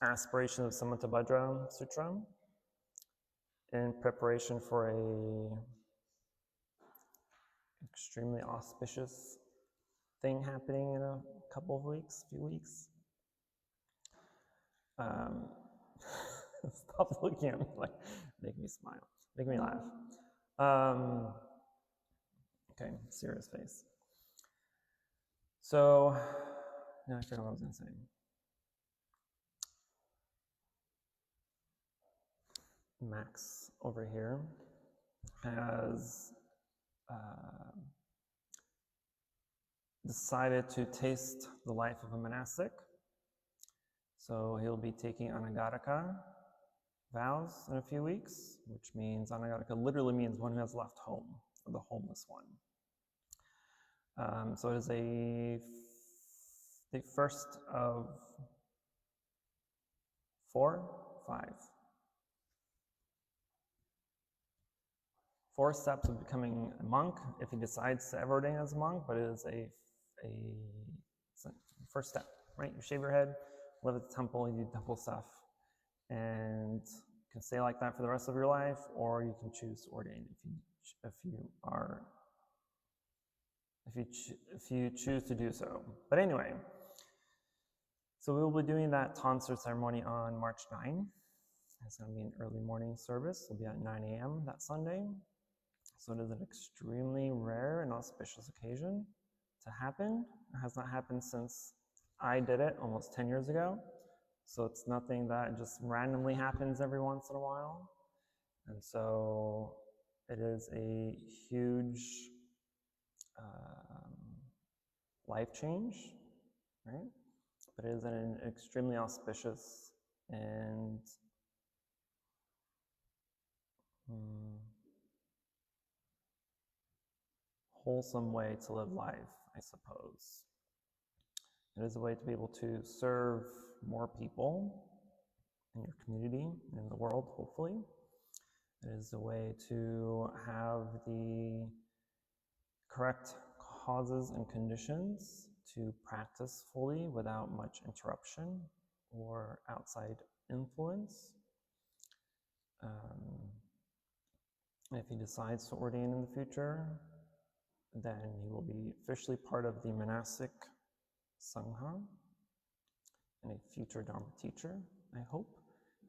aspiration of Dhammapada Sutra in preparation for a extremely auspicious thing happening in a couple of weeks, few weeks. Stop looking at me like, make me smile, make me laugh. Okay, serious face. So, now I forgot what I was going to say. Max over here has decided to taste the life of a monastic. So he'll be taking Anagataka vows in a few weeks, which means Anagataka literally means one who has left home, or the homeless one. So it is the first of 4 steps of becoming a monk, if he decides to ever ordain as a monk, but it is it's a first step, right? You shave your head, live at the temple, you do temple stuff, and you can stay like that for the rest of your life, or you can choose to ordain if you choose to do so. But anyway, so we will be doing that tonsure ceremony on March 9. It's going to be an early morning service. It'll be at 9 a.m. that Sunday. So it is an extremely rare and auspicious occasion to happen. It has not happened since I did it almost 10 years ago. So it's nothing that just randomly happens every once in a while. And so it is a huge life change, right? But it is an extremely auspicious and wholesome way to live life, I suppose. It is a way to be able to serve more people in your community, in the world, hopefully. It is a way to have the correct causes and conditions to practice fully without much interruption or outside influence. If he decides to ordain in the future, then he will be officially part of the monastic Sangha and a future Dharma teacher, I hope,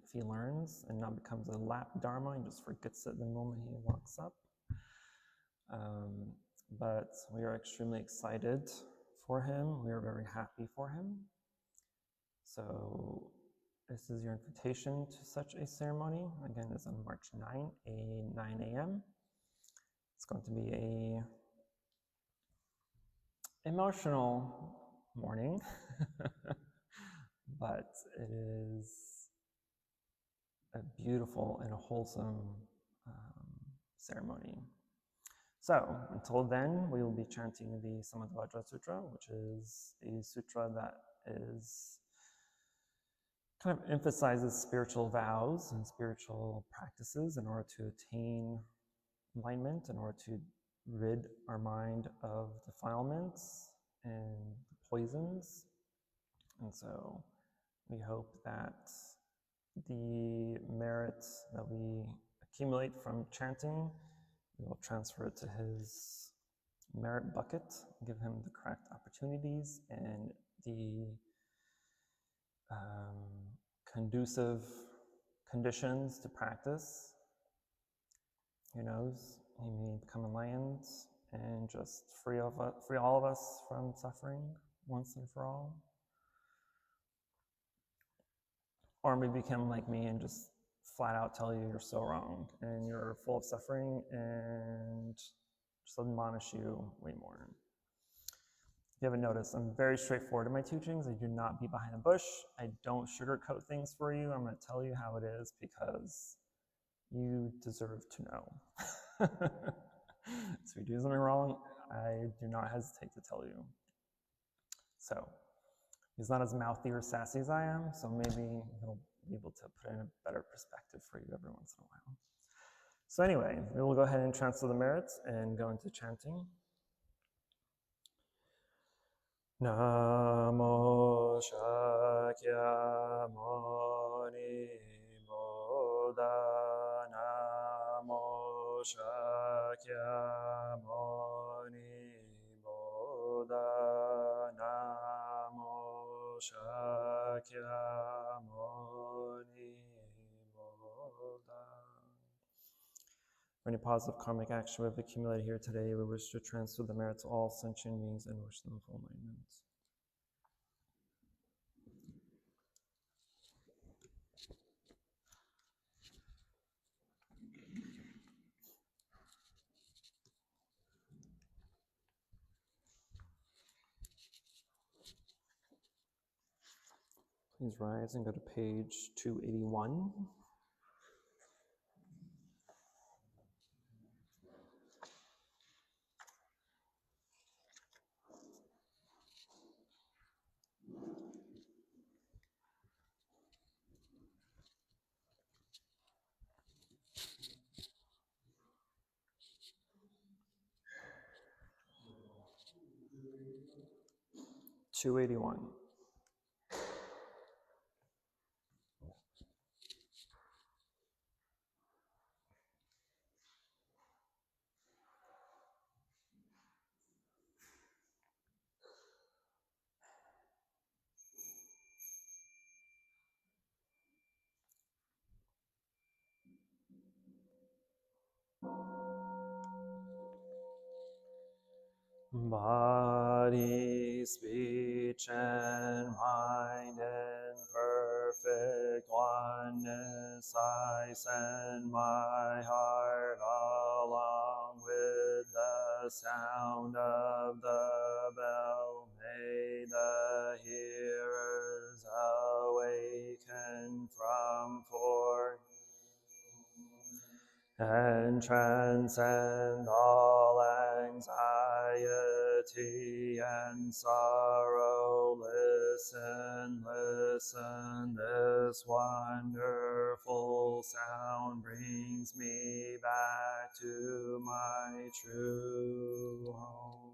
if he learns and not becomes a lap Dharma and just forgets it the moment he walks up. But we are extremely excited for him. We are very happy for him. So this is your invitation to such a ceremony. Again, it's on March 9 a.m. It's going to be a emotional morning, but it is a beautiful and a wholesome ceremony. So until then, we will be chanting the Dhammapada Sutra, which is a sutra that is kind of emphasizes spiritual vows and spiritual practices in order to attain enlightenment, in order to rid our mind of defilements and poisons. And so we hope that the merits that we accumulate from chanting, we will transfer it to his merit bucket, give him the correct opportunities and the conducive conditions to practice. Who knows? He may become enlightened and just free all of us from suffering once and for all. Or maybe become like me and just flat out tell you you're so wrong and you're full of suffering and just admonish you way more. If you haven't noticed, I'm very straightforward in my teachings. I do not beat behind the bush. I don't sugarcoat things for you. I'm going to tell you how it is because you deserve to know. So if you do something wrong, I do not hesitate to tell you. So he's not as mouthy or sassy as I am, so maybe he'll be able to put in a better perspective for you every once in a while. So anyway, we will go ahead and transfer the merits and go into chanting. Namo Shakya Muni Buddha Namo Shakya Muni Buddha Namo Shakya Muni Buddha. For any positive karmic action we've accumulated here today, we wish to transfer the merits to all sentient beings and wish them full enlightenment. Please rise and go to page 281. (281). Body, speech, and mind in perfect oneness, I send my heart along with the sound of the bell. May the hearers awaken from forth and transcend all anxiety and sorrow. Listen, listen, this wonderful sound brings me back to my true home.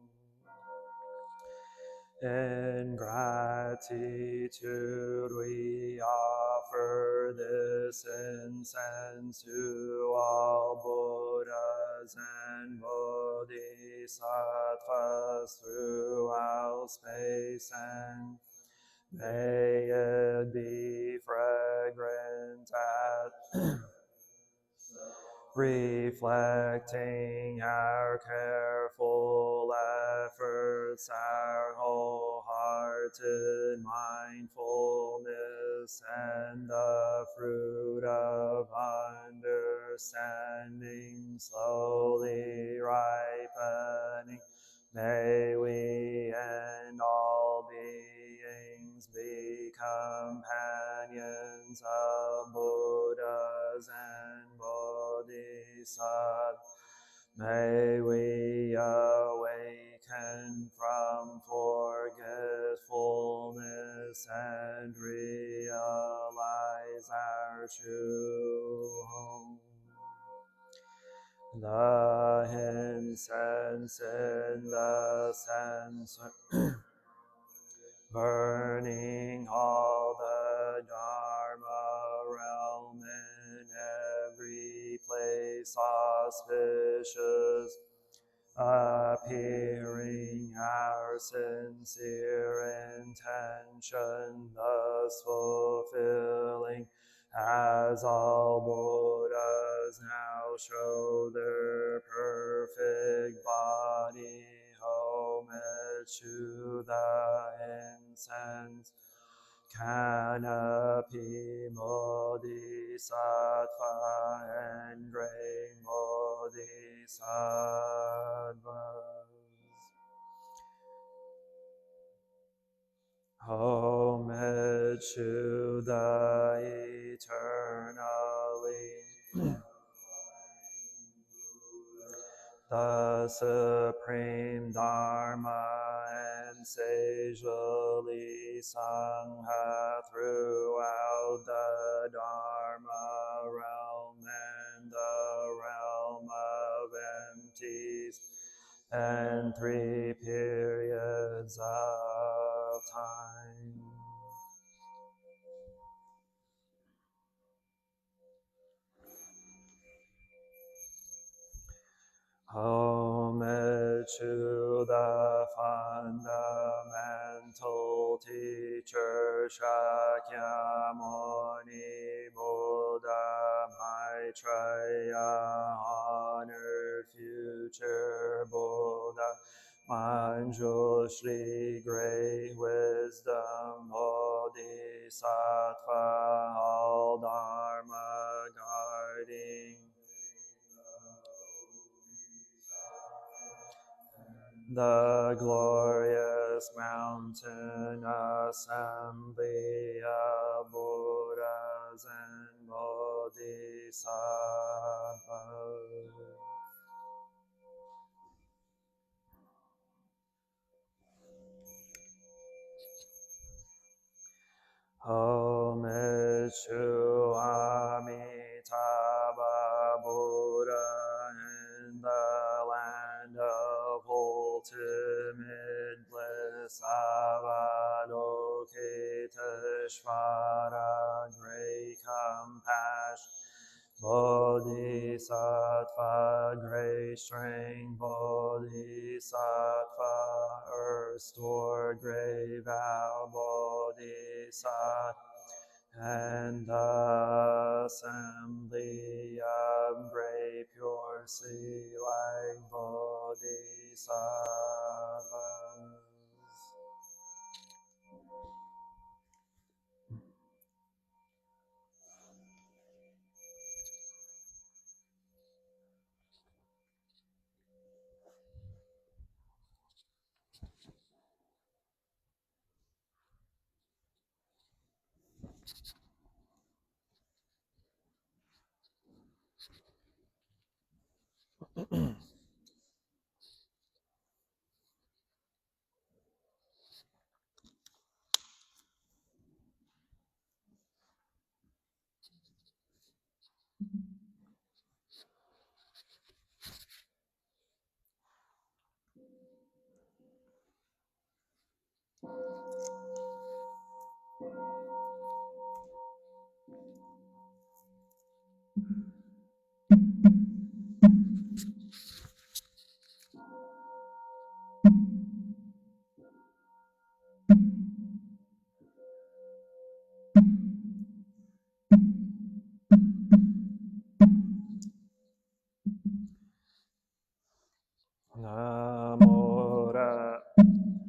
In gratitude we offer this incense to all Buddhas and Bodhisattvas throughout space, and may it be fragrant at reflecting our careful efforts, our wholehearted mindfulness, and the fruit of understanding slowly ripening. May we and all beings be companions of Buddhas and Bodhisattvas. May we awaken from forgetfulness and realize our true home. The incense in the censer, burning all the Dharma realm in every place auspicious, appearing our sincere intention, thus fulfilling, as all Buddhas now show their perfect body, homage to the incense canopy bodhisattva and great bodhisattvas. Homage to the eternally the supreme Dharma and sagely Sangha throughout the Dharma realm and the realm of empties and 3 periods of time. Homage to the fundamental teacher Shakyamuni Buddha Maitreya, honored future Buddha Manjushri, great wisdom bodhisattva, all dharma guarding, the glorious mountain assembly of Buddhas and Bodhisattvas. Homage to Amitabha Buddha in the land of ultimate bliss, Avalokiteshvara, great compassion, Bodhisattva, great strength, Bodhisattva, earth stored great vow, Bodhisattva, and the assembly of great pure sea like Bodhisattvas.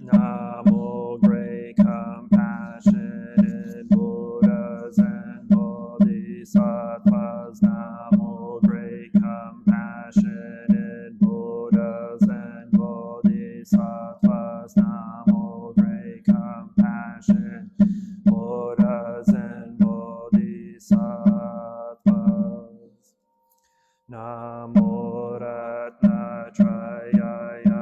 Namo, great compassionate Buddhas and Bodhisattvas. Namo, great compassionate Buddhas and Bodhisattvas. Namo, great compassionate Buddhas and Bodhisattvas. Namo Ratnatrayaya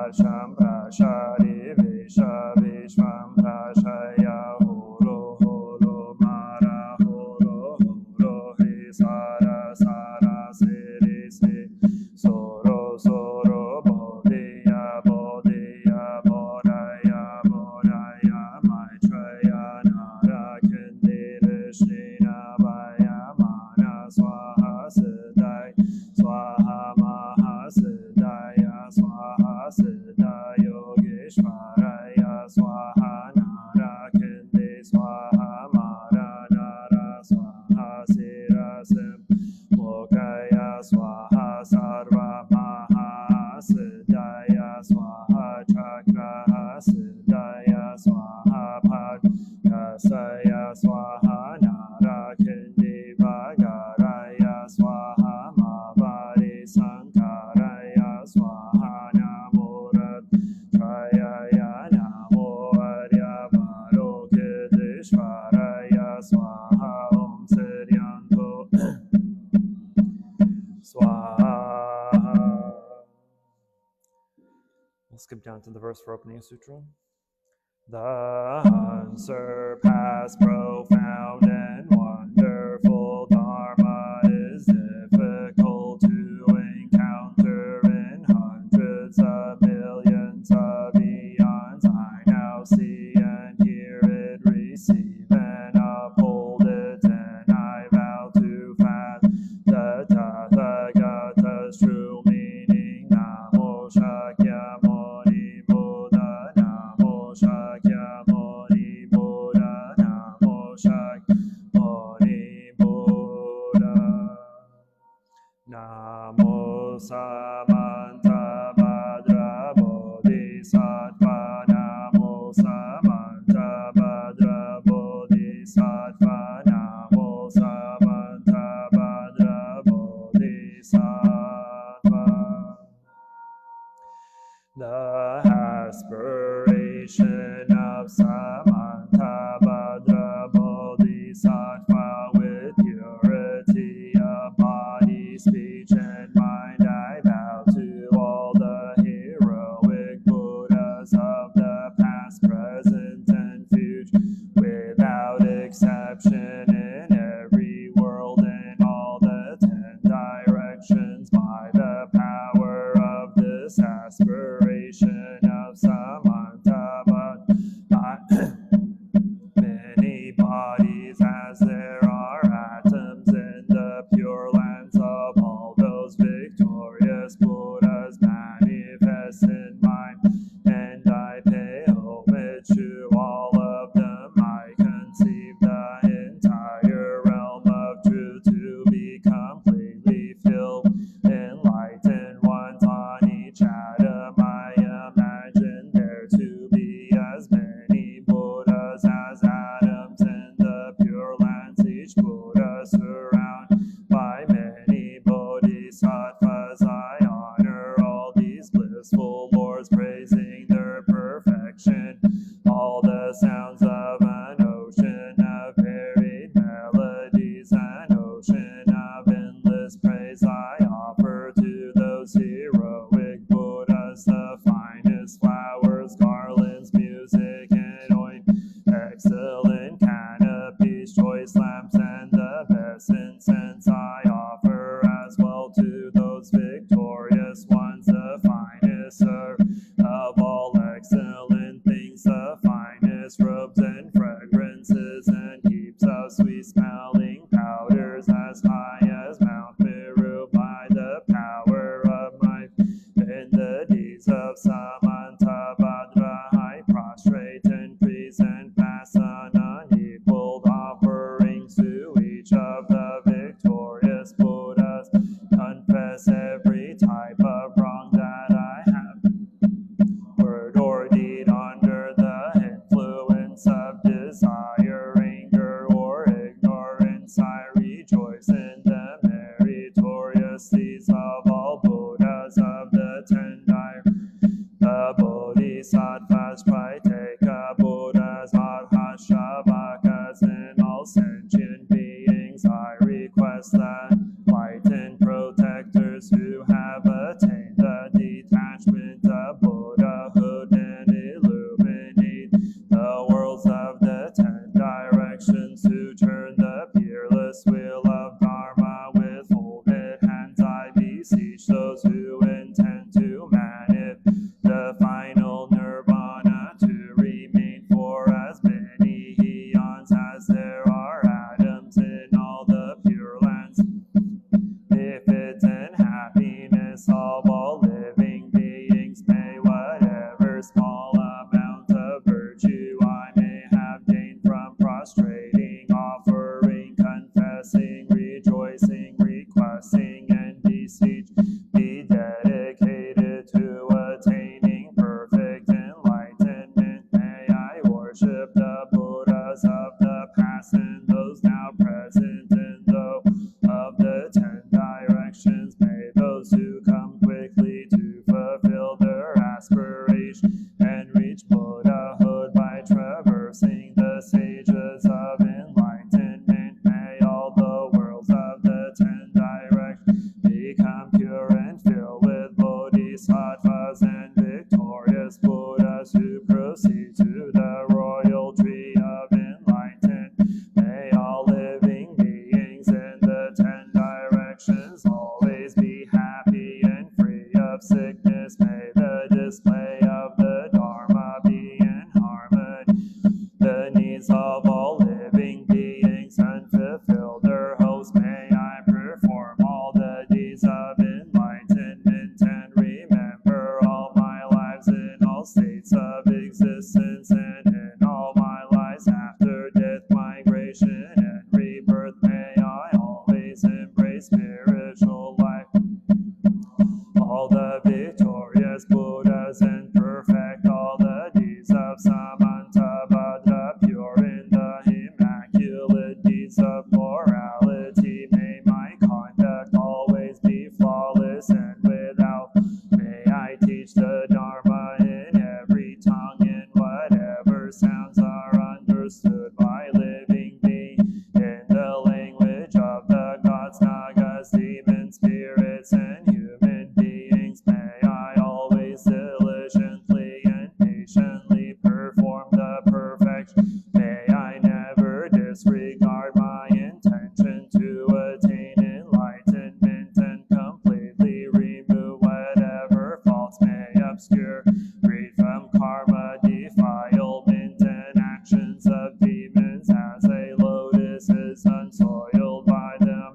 Prasham Prashari Visha Vishvam Prashaya Horo Horo Mara Horo Horo Hi Sara Sara Siri Sri Soro Soro Bodhiya Bodhiya Bodhaya Bodhaya Maitreya Nara Kindi Vishnina Vaya Mana Swaha Siddhai Swaha Maha Siddhaya Swaha Siddha Yogeshwaraya Swaha Nara Kindi Swaha Mara Nara Swaha Sirasim Lokaya Swaha Sarva Maha Siddhaya Swaha Chakra Siddhaya Swaha Padkasaya Swaha Nara Kindi Vagaraya Swaha Mavari Sankaraya Swaha Namo Trayaya Namo Arya Varokitishvaraya Swaha Om Siryanto Swaha. We'll skip down to the verse for opening a sutra. The unsurpassed, profound, and wonderful Dharma is difficult to encounter in hundreds of millions of eons. I now see and hear it, receive and uphold it, and I vow to fathom the Tathagata's true meaning. Namo Shakyamuni Buddha, Namo Shakyamuni Buddha, Namo Shakyamuni Buddha. Namo Samanta Bhadra Bodhisattva, Namo Samanta Bhadra Bodhisattva, Namo Samanta Bhadra Bodhisattva. The aspiration of Samanta Bhadra Bodhisattva with purity of body, speech, and mind, I vow to all the heroic Buddhas of the past, present, and future, without exception, in every world, in all the 10 directions, by the power of this aspiration of Samanta Bhadra. Many bodies as there are atoms in the pure lands of all those victorious Buddhas manifest in mind, and I pay homage to all of them. I conceive the entire realm of truth to be completely filled, enlightened ones on each atom. I imagine there to be as many Buddhas as atoms in the pure lands, each Buddha surrounded by many bodhisattvas. I honor all these blissful lords, praising their perfection. All the sounds of an ocean of varied melodies, an ocean of endless praise, I offer to those heroic Buddhas, the finest flowers, garlands, music, and ointment, excellent canopies, choice lamps, and the best incense. I offer as well to those victorious ones, the finest of all excellent things, the finest robes and fragrances, and heaps of sweet smelling powders as high as Mount Meru. By the power of my in the deeds of Samanta Bhadra, I prostrate and present vast and unequaled offerings to each of the victorious Buddhas. Confess every type of wrong that I have, word or deed, under the influence of desire, anger, or ignorance. I rejoice in the meritorious deeds of all Buddhas of the 10 the Bodhisattvas, Priteka Buddhas, Arhashavākas, and all sentient beings. I request that enlightened protectors who have attained the detachment of Buddha bodhisattvas and victorious Buddhas who proceed to the royal tree of enlightenment. May all living beings in the 10 directions always be happy and free of sickness. May the display of the Dharma be in harmony. The needs of all living beings unfulfilled their hopes. May I perform all the deeds of enlightenment and remember all my lives in all states of existence and in all my lives after death, migration, and rebirth. May I always embrace spiritual life. All the victorious Buddhas and perfect all the deeds of Dhammapada, pure in the immaculate deeds of morality. May my conduct always be flawless and without. May I teach the Dharma in every tongue and whatever sounds are understood by living beings in the language of the gods, nagas, demons, spirits, and human beings. May I always diligently and patiently perform the perfection. May I never disregard my intention to attain enlightenment and completely remove whatever faults may obscure, freed from karma, defilement, and actions of demons as a lotus is unsoiled by them.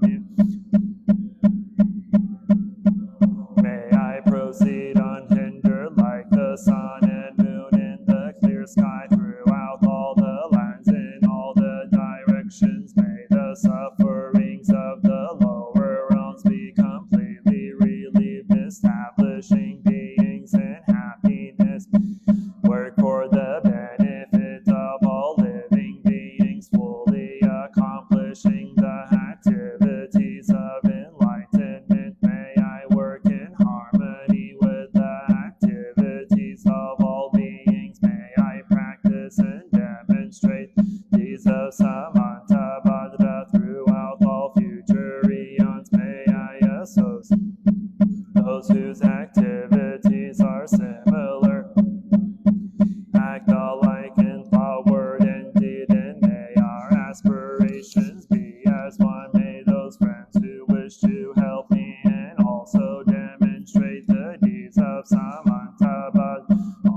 May I proceed unhindered like the sun and moon in the clear sky throughout all the lands in all the directions. May the sufferings of the lower realms be completely relieved, establishing beings in happiness. Work for the benefit of all living beings, fully accomplishing the activities of enlightenment. May I work in harmony with the activities of all beings. May I practice and demonstrate deeds of Dhammapada throughout all future eons. May I associate those whose activities are similar, act alike in thought, word, and deed, and may our aspirations be as one. May those friends who wish to help me and also demonstrate the deeds of Dhammapada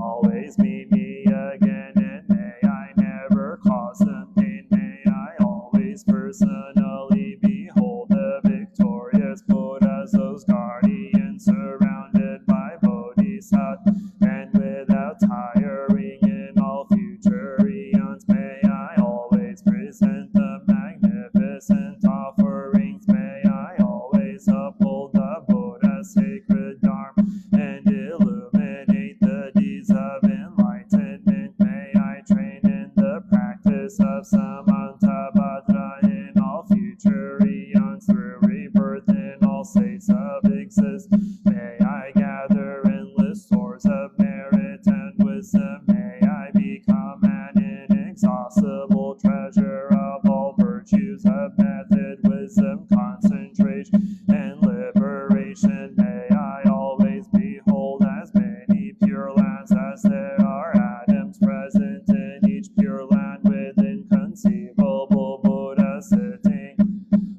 always meet me again, and may I never cause them pain. May I always personally behold the victorious Buddhas, those guardians surrounded by bodhisattvas, and without tiring in all future eons. May I always present the magnificent offerings. May I always uphold the Buddha's sacred Dharma and illuminate the deeds of enlightenment. May I train in the practice of Dhammapada in all future eons through rebirth in all states of existence. May I gather endless stores of merit and wisdom. May I become an inexhaustible treasure of all virtues of method, wisdom, concentration, and liberation. May I always behold as many pure lands as there are atoms present in each pure land with inconceivable Buddhas sitting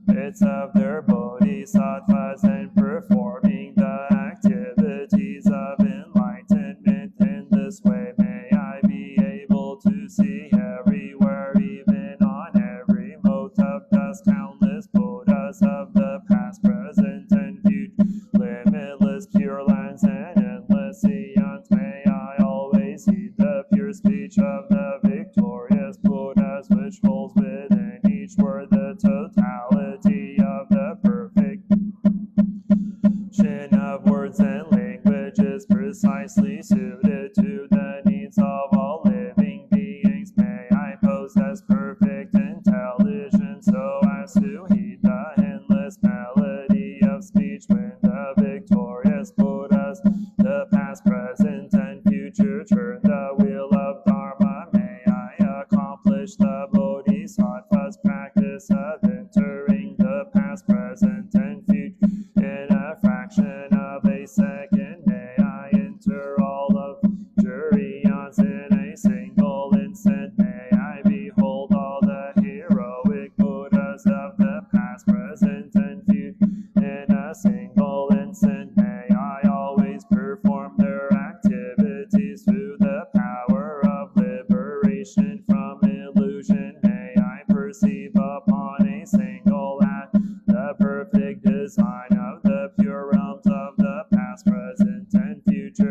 midst of their bodhisattvas and performing the activities of enlightenment. In this way may I be able to see everywhere, even on every mote of dust, countless Buddhas of the past, present, and future, limitless pure lands and endless eons. May I always heed the pure speech of the victorious Buddhas, which holds within each word the totality of the perfection of words and languages precisely suited to the needs of all living beings. May I possess perfect intelligence so as to heed the endless melody of speech when the victorious Buddhas, the past, present, and future, turn the wheel of Dharma. May I accomplish the Bodhisattva's practice of entering the past, present, and future in a fraction of a second. May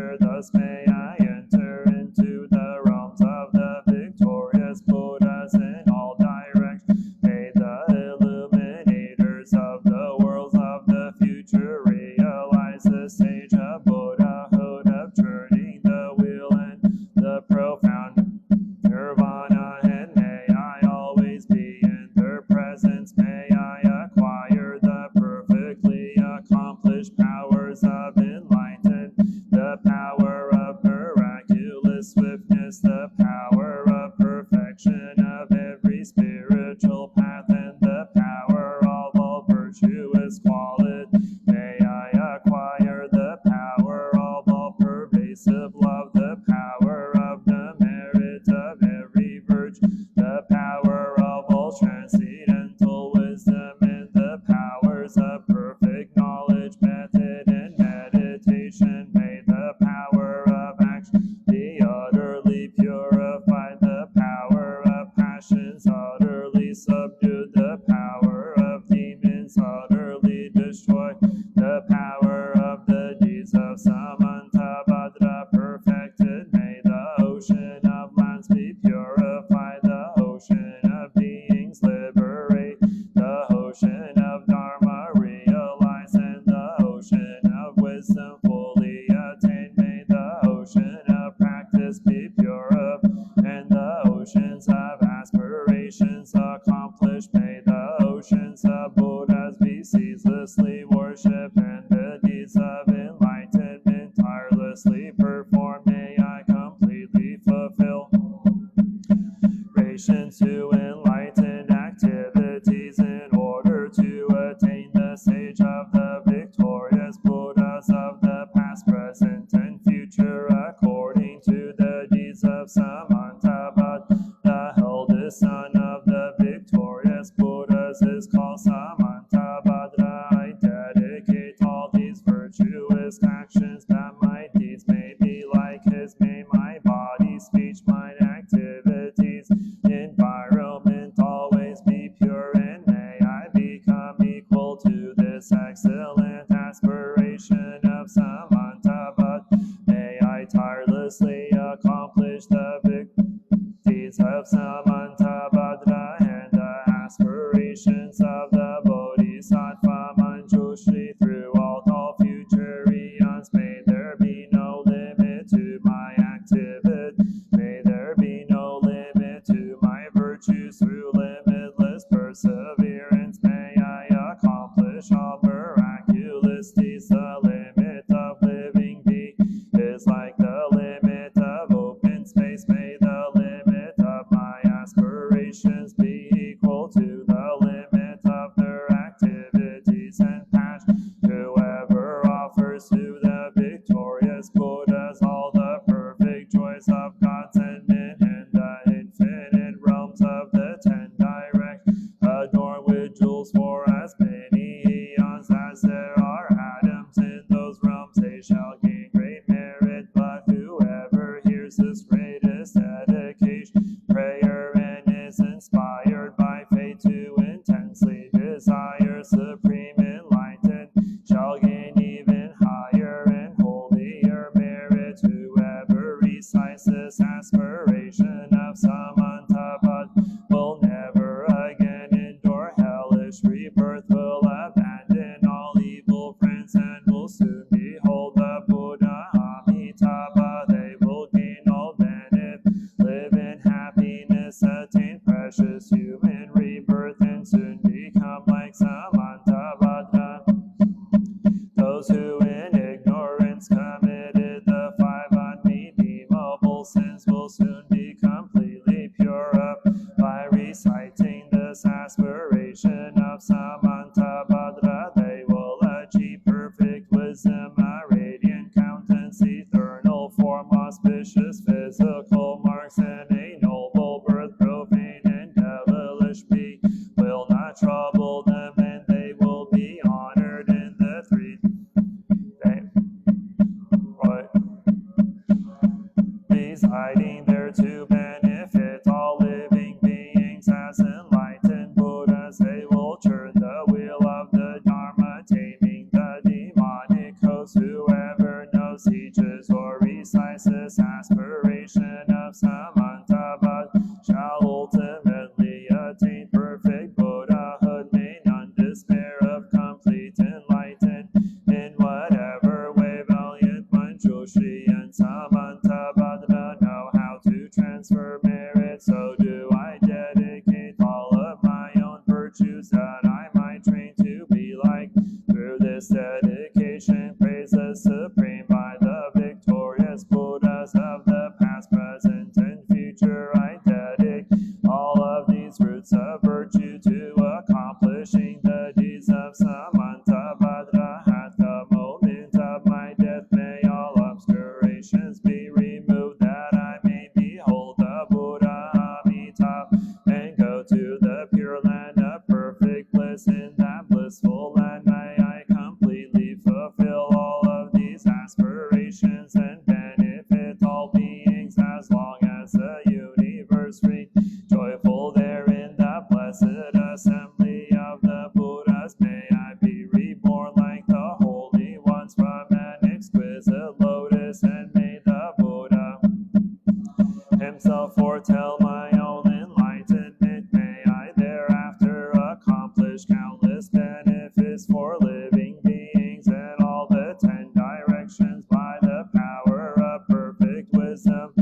future. Thus may I enter into the realms of the victorious Buddhas in all directions. May the illuminators of the worlds of the future realize the stage of Buddhahood, of turning the wheel and the profound nirvana. And may I always be in their presence. May I acquire the perfectly accomplished powers of enlightenment, the power of miraculous swiftness, the power of perfection of every spiritual path, and the power of all virtuous qualities. May I acquire the power of all pervasive love, the power of the merit of every virtue, the power of all transcendental wisdom, and the powers of perfect knowledge, method, and meditation. May the power of action be utterly purified, the power of passions utterly subdued, the power of demons utterly destroyed, the power of the deeds of Samantabhadra perfected. May the ocean of lands be purified, the ocean of beings liberate, the ocean of Dharma realized, and the ocean of wisdom fully attained. May the ocean of practice be purified, and the oceans of aspirations accomplished. May the oceans of Buddhas be ceaselessly worshipped, and the deeds of enlightenment tirelessly performed. May I completely fulfill rations to enlightened activities in order to attain the stage of the victorious Buddhas of the past, present, and future, according to the deeds of Samantabhadra. The eldest son of the victorious Buddhas is called Samantabhadra. I dedicate all these virtuous actions that my deeds may be like his. May my body, speech, mind, activities, environment always be pure, and may I become equal to this excellent aspiration of Samantabhadra. May I tirelessly accomplish the deeds of Samantabhadra and the aspirations of the Bodhisattva Manjushri throughout all future eons. May there be no limit to my activity. May there be no limit to my virtues through limitless perseverance. May I accomplish all miraculous deeds. The limit of living being is like the limit of open space. May the limit of my aspirations be equal to the limit of their activities and passion. Whoever offers to the victorious Buddhas all the perfect joys of contentment and the infinite realms of the 10 directions, adorned with jewels for as many eons as there are atoms in those realms, they shall gain great merit. But whoever hears this greatest dedication, prayer, and is inspired by faith to intensely desire supreme enlightenment, shall gain even higher and holier merit. Whoever recites this aspiration of Samantabhadra will never again endure hellish rebirth, will abandon all evil friends, and will soon behold the Buddha Amitabha. They will gain all benefit, live in happiness, attain precious human rebirth, and soon become like Samantabhadra. Those who in ignorance committed the 5 unredeemable sins will soon be completely purified by reciting this aspiration of Samantabhadra. They will achieve perfect wisdom, a radiant countenance, eternal form, auspicious physical marks, and a noble birth. Profane and devilish be will not trouble them, and they will be honored in the 3 residing there to benefit all living beings as enlightened Buddhas. They will turn the wheel of the Dharma, taming the demonic host. Whoever knows, teaches, or Shri and Samantabhadra know how to transfer merit, so do I dedicate all of my own virtues that I might train to be like. Through this dedication, praise the Supreme by the victorious Buddhas of the past, present, and future. I dedicate all of these roots of virtue to accomplishing the deeds of Samantabhadra. At the moment of my death, may all obscurations be removed, that I may behold the Buddha Amitabha and go to the pure land of perfect bliss. In that blissful land may I completely fulfill all of these aspirations and benefit all beings, as long as the universe free. Joyful there in the blessed assembly of the Buddhas, may I be reborn like the holy ones from an exquisite lotus, and may the Buddha himself foretell my own enlightenment. May I thereafter accomplish countless benefits for living beings in all the 10 directions by the power of perfect wisdom.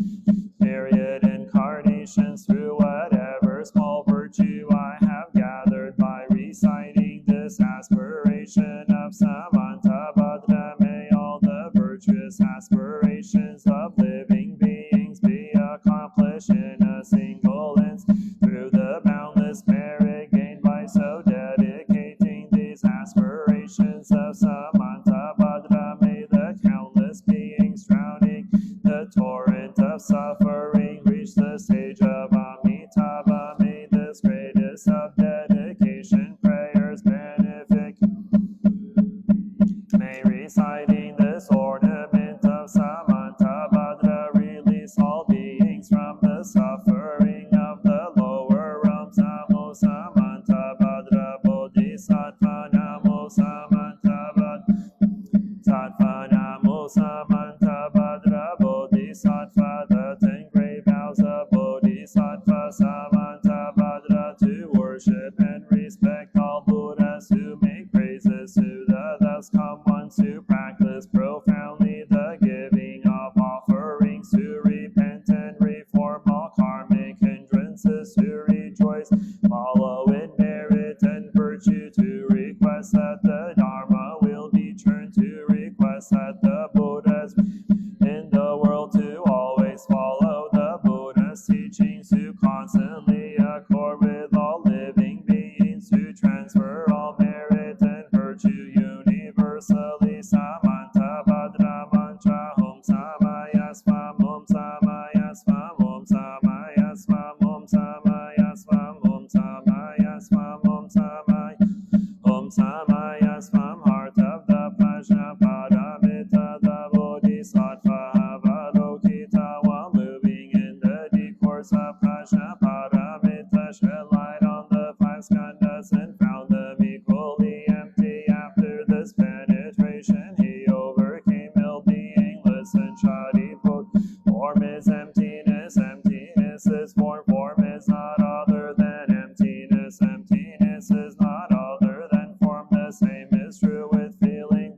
Myriad incarnations through whatever small virtue I have gathered by reciting this aspiration of Samantabhadra. May all the virtuous aspirations of living beings be accomplished in a single instant through the boundless merit gained by so dedicating these aspirations of Samantabhadra. May the countless beings drowning the torrent of suffering reach the stage of Amitabha. May this greatest of dedication prayers benefit. May reciting this ornament of Samantabhadra release all beings from the suffering of the lower realms. Namo Samantabhadra Bodhisattva. Namo Samantabhadra Sattva. Namo Samantabhadra Bodhisattva. The 10 great vows of Bodhisattva Samantabhadra, to worship and respect all Buddhas who make praises to the thus come ones, to practice profoundly the giving of offerings, to repent and reform all karmic hindrances, to rejoice, follow in merit and virtue, to request that the Dharma will be turned, to request that the Buddhas in the world to always follow the Buddha's teachings, to constantly accord with all living beings, to transfer all merit and virtue universally. Samantabhadra mantra. Om Samaya Svam. Om Samaya Svam. Om Samaya Svam. Om Samaya Svam. Om Samaya Svam. Om Samaya. Om Samaya Svam. Heart of the Prajnaparamita, the Bodhisattva Avalokita, while moving in the deep course of Prajnaparamita, shed light on the 5 skandhas and found them equally empty. After this penetration, he overcame ill being. Listen, Shadiput. Form is emptiness, emptiness is form. Form is not other than emptiness, emptiness is not other than form. The same is true with feeling,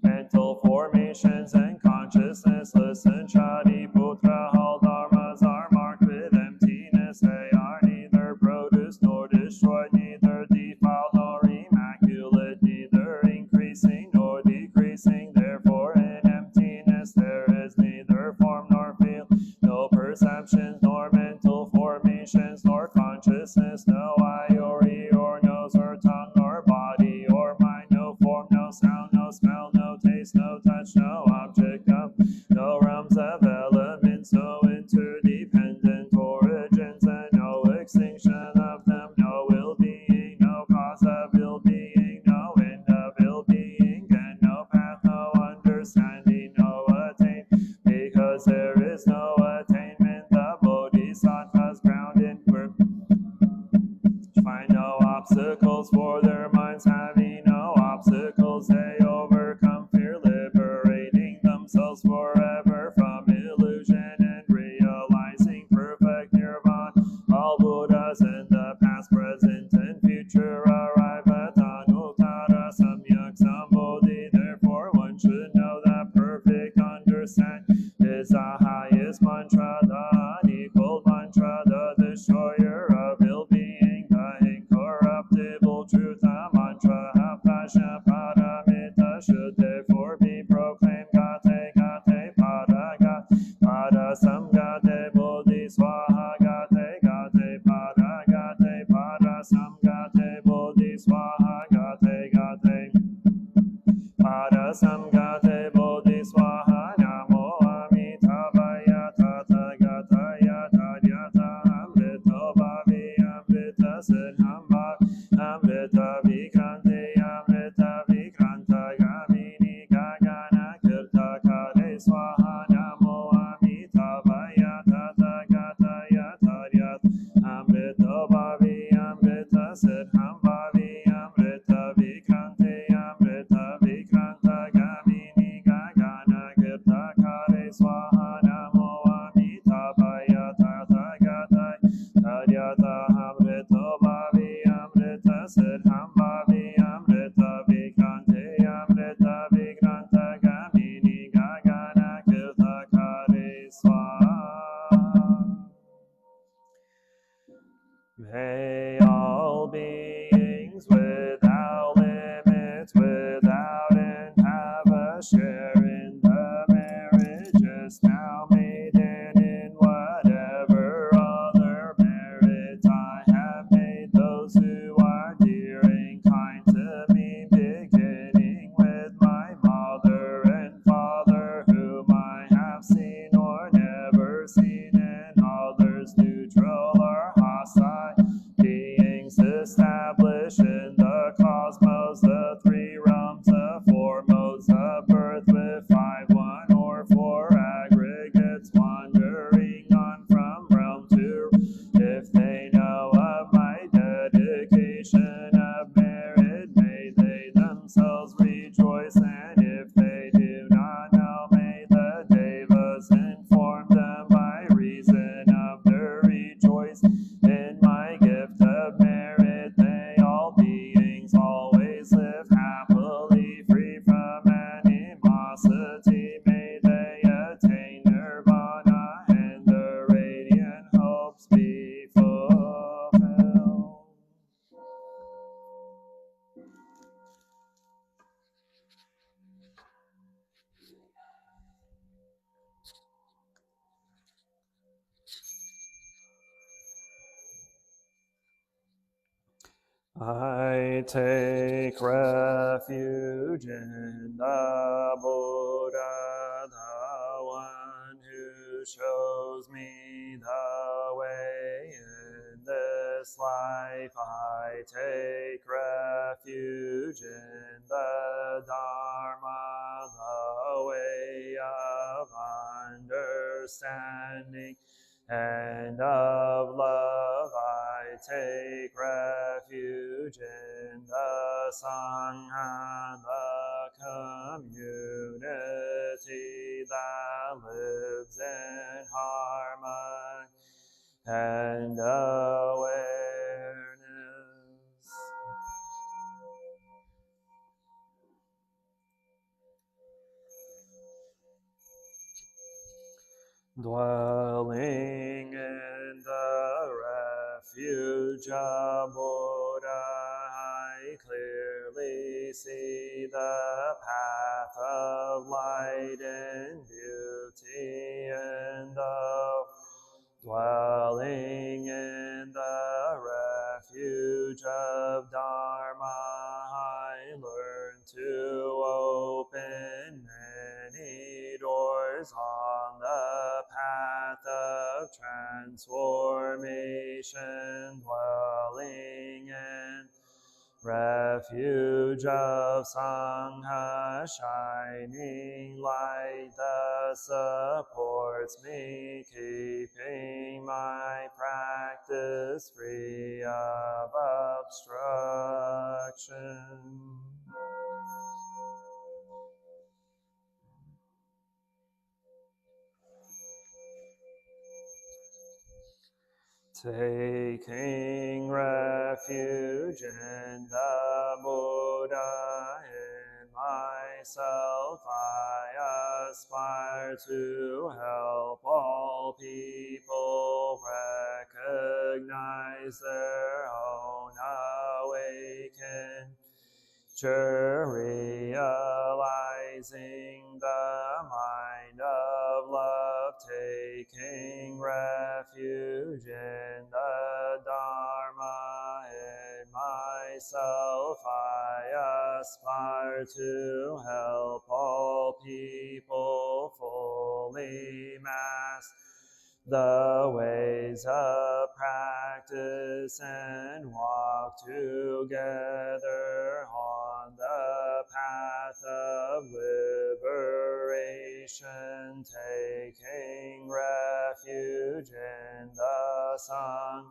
mental formations, and consciousness. Listen, Shadiputra. All dharmas are marked with emptiness. They are neither produced nor destroyed, neither defiled nor immaculate, neither increasing nor decreasing. Therefore, in emptiness there is neither form nor feel, no perceptions nor mental formations nor consciousness, no eye or ear or nose or tongue or body or mind, no form, no sound, no smell, no taste, no touch, no object of, no realms of elements, no interdependent origins, and no extinction of them, no ill being, no cause of ill being, no end of ill being, and no path, no understanding, no attain, because there is no attainment. The Bodhisattvas ground in work find no obstacles for their minds, having no obstacles they overcome fear, liberating themselves forever from illusion and realizing perfect nirvana. All Buddhas in the past, present, and future arrive at Anuttara Samyak Sambodhi. Therefore one should know that perfect understanding understand is the highest mantra, the unequaled mantra, the destroyer of ill being, the incorruptible truth, the mantra of passion, paramita, should therefore be proclaimed. Gate, gate, pada, gate, pada, samgate, bodhi, swaha, gate, gate, pada, gate, pada, samgate, bodhi, swaha, gate, gate, pada, samgate, bodhi, swaha, namo amitabhaya, tathagataya, tadyata, amrito bhavi, amrita siddham bhavi, amrita vikranti, amrita vikranta gamini gagana kirta kare swaha, namo amitabhaya, tathagataya, tadyata, amrito bhavi, amrita siddham bhavi, amrita vikranti, amrita vikranta gamini gagana kirta kare swaha, namo amitabhaya, tathagataya, tadyata, amrito bhavi, amrita siddham bhavi, amrita vikranti, amrita vikranta gamini gagana kirta kare swaha. May all beings without limits, without end, have a share in the marriages now made, and in whatever other merit I have made those who are dear and kind to me, beginning with my mother and father, whom I have seen or never seen, and others neutral or hostile beings established in the cosmos, the three realms, the four modes of birth, with 5, 1, or 4 aggregates wandering on from realm to realm. If they know of my dedication of merit, may they themselves rejoice, and if they do not know, may the devas inform them by reason of their rejoice in my gift of merit. May all beings always live happily, free from animosity. May they attain nirvana, and the radiant hopes be fulfilled. I take refuge in the Buddha, the one who shows me the way in this life. I take refuge in the Dharma, the way of understanding and of love. I take refuge in the Sangha, the community that lives in harmony and awareness. Dwelling in the refuge of Buddha, I clearly see the path of light and beauty, and dwelling in the refuge of Dharma, I learn to open many doors on the path of transformation. Dwelling in refuge of Sangha, shining light that supports me, keeping my practice free of obstruction. Taking refuge in the Buddha, in myself I aspire aspire to help all people recognize their own awakening, realizing the mind of love, taking refuge in the Dharma. In myself I aspire to help all people fully master the ways of practice and walk together on the path of liberation, taking refuge in the Sun.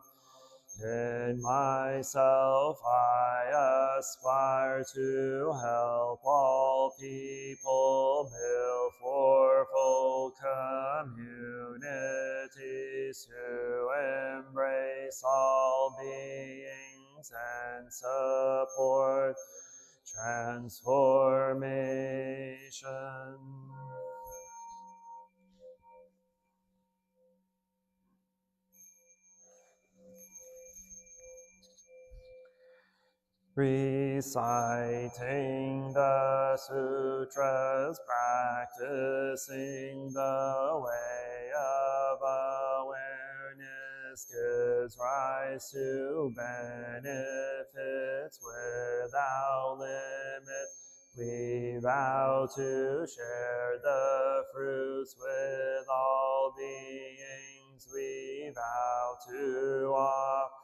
In myself I aspire to help all people build fourfold communities to embrace all beings and support transformation. Reciting the sutras, practicing the way of awareness gives rise to benefits without limit. We vow to share the fruits with all beings. We vow to offer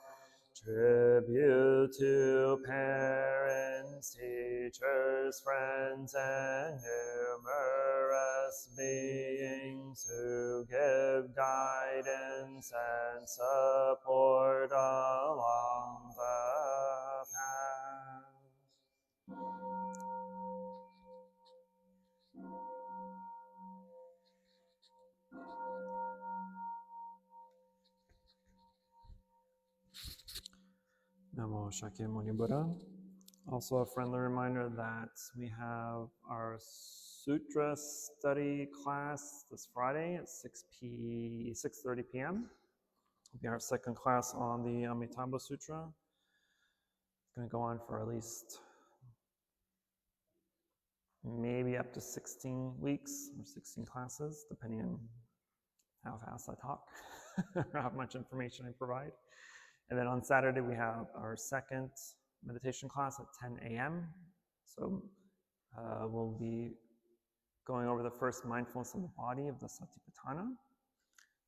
tribute to parents, teachers, friends, and numerous beings who give guidance and support along the path. Namo Shakyamuni Buddha. Also a friendly reminder that we have our sutra study class this Friday at 6:30 p.m. It'll be our second class on the Amitabha Sutra. It's going to go on for at least maybe up to 16 weeks or 16 classes, depending on how fast I talk or how much information I provide. And then on Saturday, we have our second meditation class at 10 a.m. So we'll be going over the first mindfulness of the body of the Satipatthana.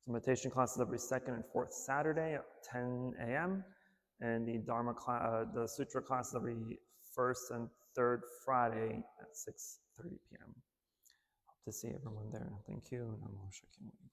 So meditation classes every second and fourth Saturday at 10 a.m. And the Dharma the Sutra classes every first and third Friday at 6:30 p.m. Hope to see everyone there. Thank you. Namo Shakyamuni.